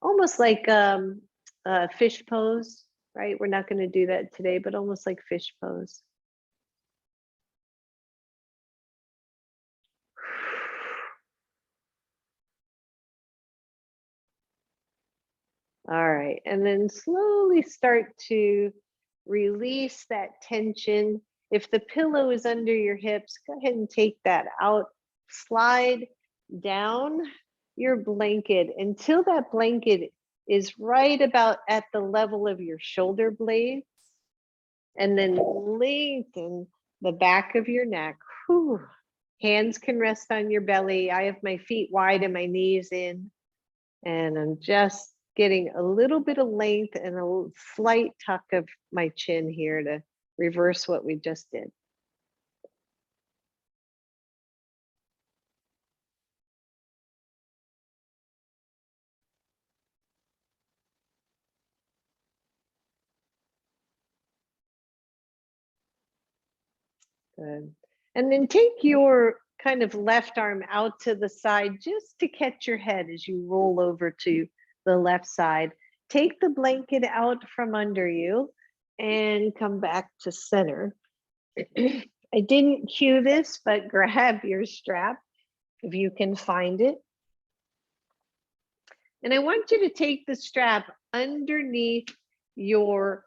Almost like fish pose, right? We're not going to do that today, but almost like fish pose. All right, and then slowly start to release that tension. If the pillow is under your hips, go ahead and take that out. Slide down your blanket until that blanket is right about at the level of your shoulder blades. And then lengthen the back of your neck. Whew. Hands can rest on your belly. I have my feet wide and my knees in. And I'm just getting a little bit of length and a slight tuck of my chin here to reverse what we just did. Good. And then take your kind of left arm out to the side just to catch your head as you roll over to the left side. Take the blanket out from under you and come back to center. I didn't cue this, but grab your strap if you can find it. And I want you to take the strap underneath your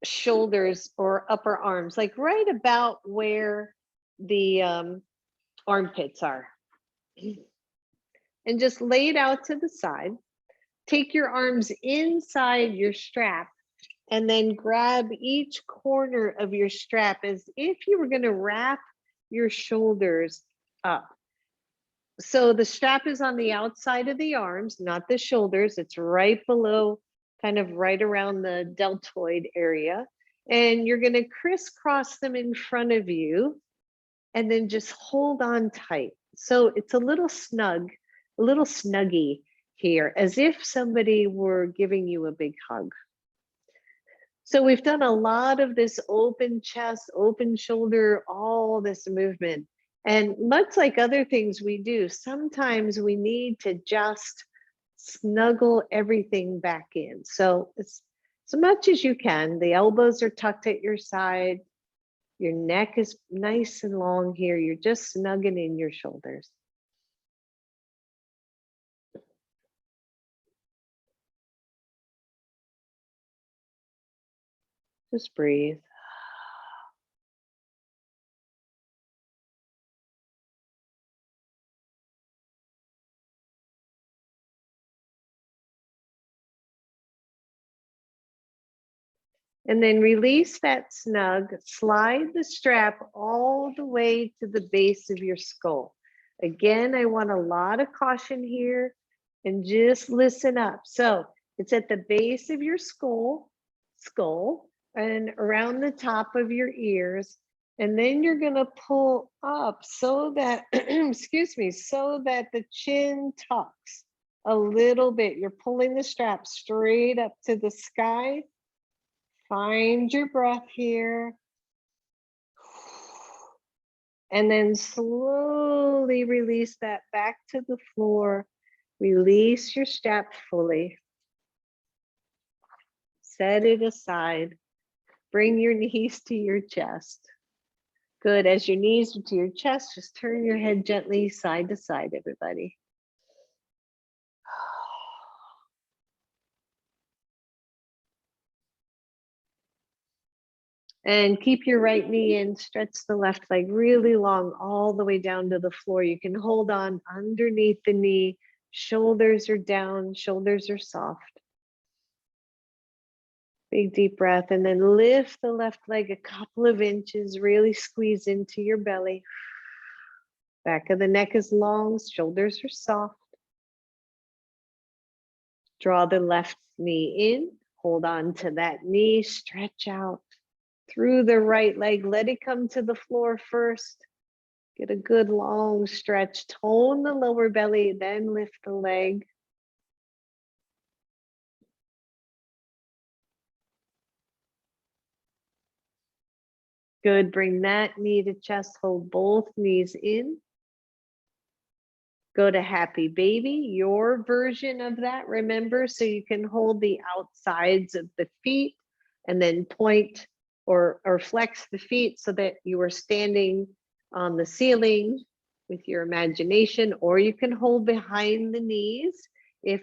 shoulders or upper arms, like right about where the armpits are. And just lay it out to the side. Take your arms inside your strap and then grab each corner of your strap as if you were going to wrap your shoulders up. So the strap is on the outside of the arms, not the shoulders. It's right below, kind of right around the deltoid area. And you're going to crisscross them in front of you and then just hold on tight. So it's a little snug, a little snuggy here, as if somebody were giving you a big hug. So we've done a lot of this open chest, open shoulder, all this movement. And much like other things we do, sometimes we need to just snuggle everything back in. So it's as much as you can. The elbows are tucked at your side. Your neck is nice and long here. You're just snugging in your shoulders. Just breathe. And then release that snug, slide the strap all the way to the base of your skull. Again, I want a lot of caution here and just listen up. So it's at the base of your skull, and around the top of your ears. And then you're gonna pull up so that, excuse me, so that the chin tucks a little bit. You're pulling the strap straight up to the sky. Find your breath here. And then slowly release that back to the floor. Release your strap fully. Set it aside. Bring your knees to your chest. Good. As your knees are to your chest, just turn your head gently side to side, everybody. And keep your right knee in, stretch the left leg really long all the way down to the floor. You can hold on underneath the knee. Shoulders are down, shoulders are soft. Big deep breath, and then lift the left leg a couple of inches, really squeeze into your belly. Back of the neck is long, shoulders are soft. Draw the left knee in, hold on to that knee, stretch out through the right leg. Let it come to the floor first. Get a good long stretch, tone the lower belly, then lift the leg. Good, bring that knee to chest, hold both knees in. Go to happy baby, your version of that, remember, so you can hold the outsides of the feet and then point or flex the feet so that you are standing on the ceiling with your imagination, or you can hold behind the knees if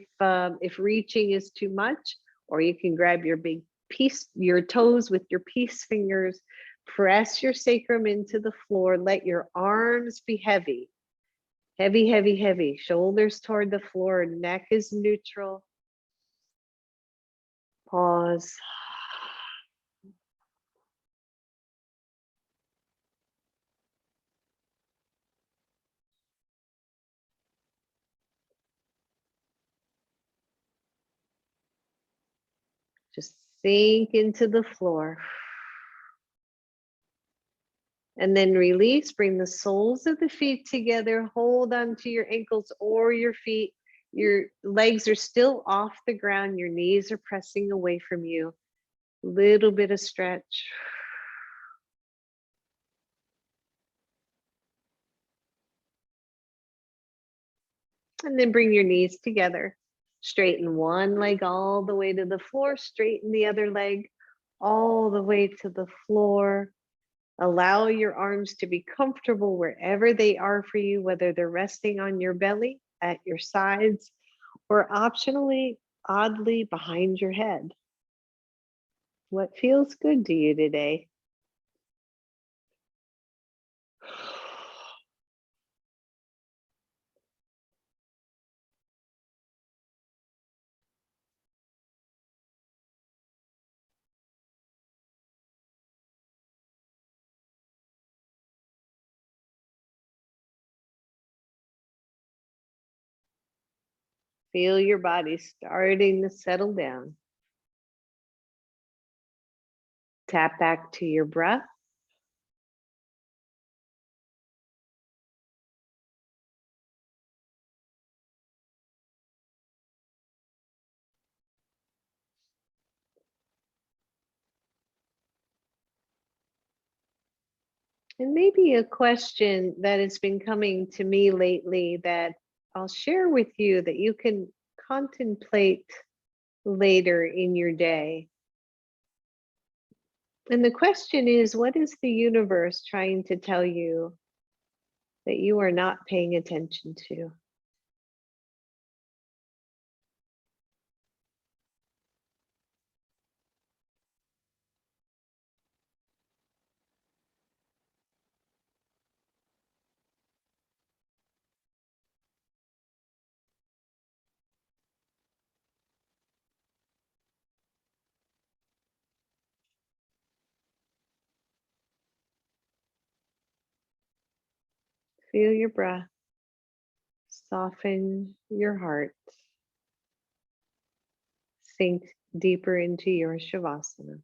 reaching is too much, or you can grab your big piece, your toes with your peace fingers, press your sacrum into the floor, let your arms be heavy. Heavy, heavy, heavy. Shoulders toward the floor. Neck is neutral. Pause. Just sink into the floor. And then release. Bring the soles of the feet together. Hold on to your ankles or your feet. Your legs are still off the ground. Your knees are pressing away from you. Little bit of stretch. And then bring your knees together. Straighten one leg all the way to the floor. Straighten the other leg all the way to the floor. Allow your arms to be comfortable wherever they are for you, whether they're resting on your belly, at your sides, or optionally, oddly, behind your head. What feels good to you today? Feel your body starting to settle down. Tap back to your breath. And maybe a question that has been coming to me lately that I'll share with you that you can contemplate later in your day. And the question is, what is the universe trying to tell you that you are not paying attention to? Feel your breath. Soften your heart. Sink deeper into your Shavasana.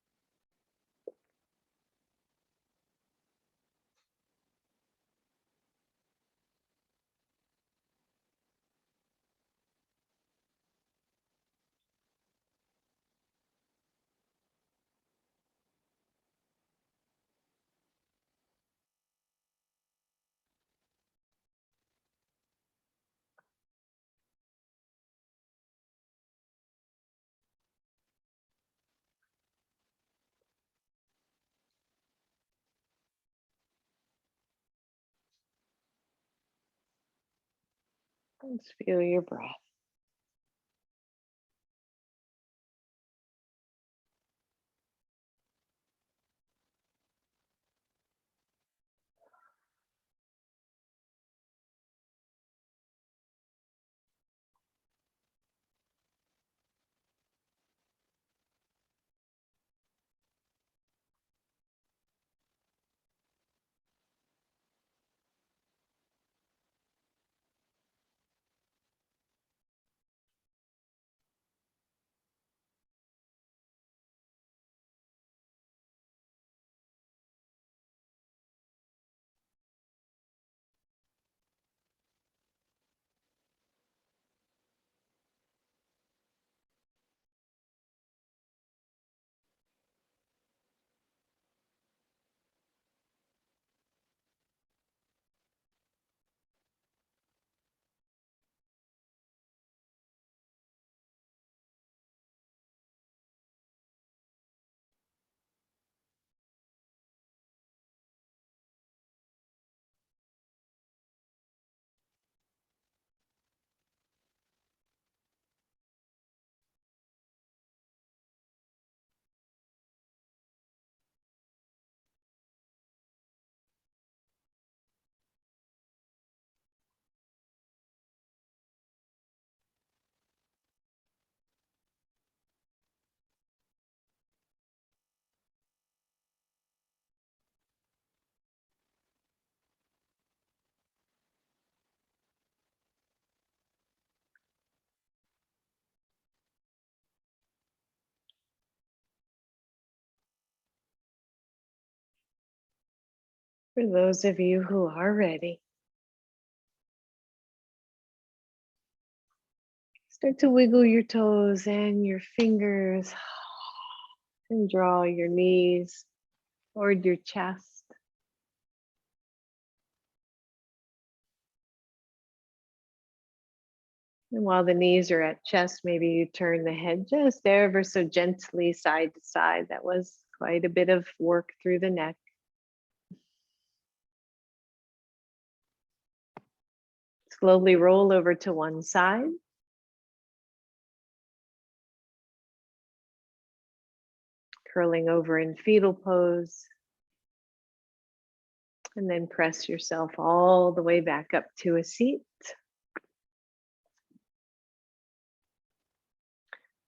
Just feel your breath. For those of you who are ready, start to wiggle your toes and your fingers and draw your knees toward your chest. And while the knees are at chest, maybe you turn the head just ever so gently side to side. That was quite a bit of work through the neck. Slowly roll over to one side. Curling over in fetal pose. And then press yourself all the way back up to a seat. I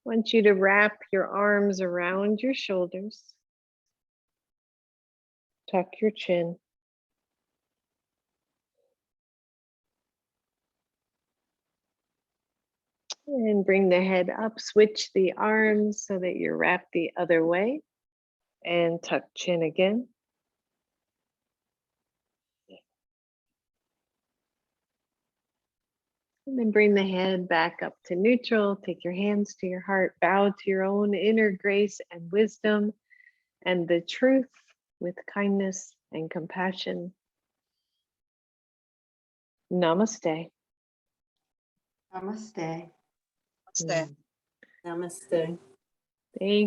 want you to wrap your arms around your shoulders. Tuck your chin. And bring the head up, switch the arms so that you're wrapped the other way. And tuck chin again. And then bring the head back up to neutral. Take your hands to your heart. Bow to your own inner grace and wisdom and the truth with kindness and compassion. Namaste. Namaste. Namaste. Namaste. Thank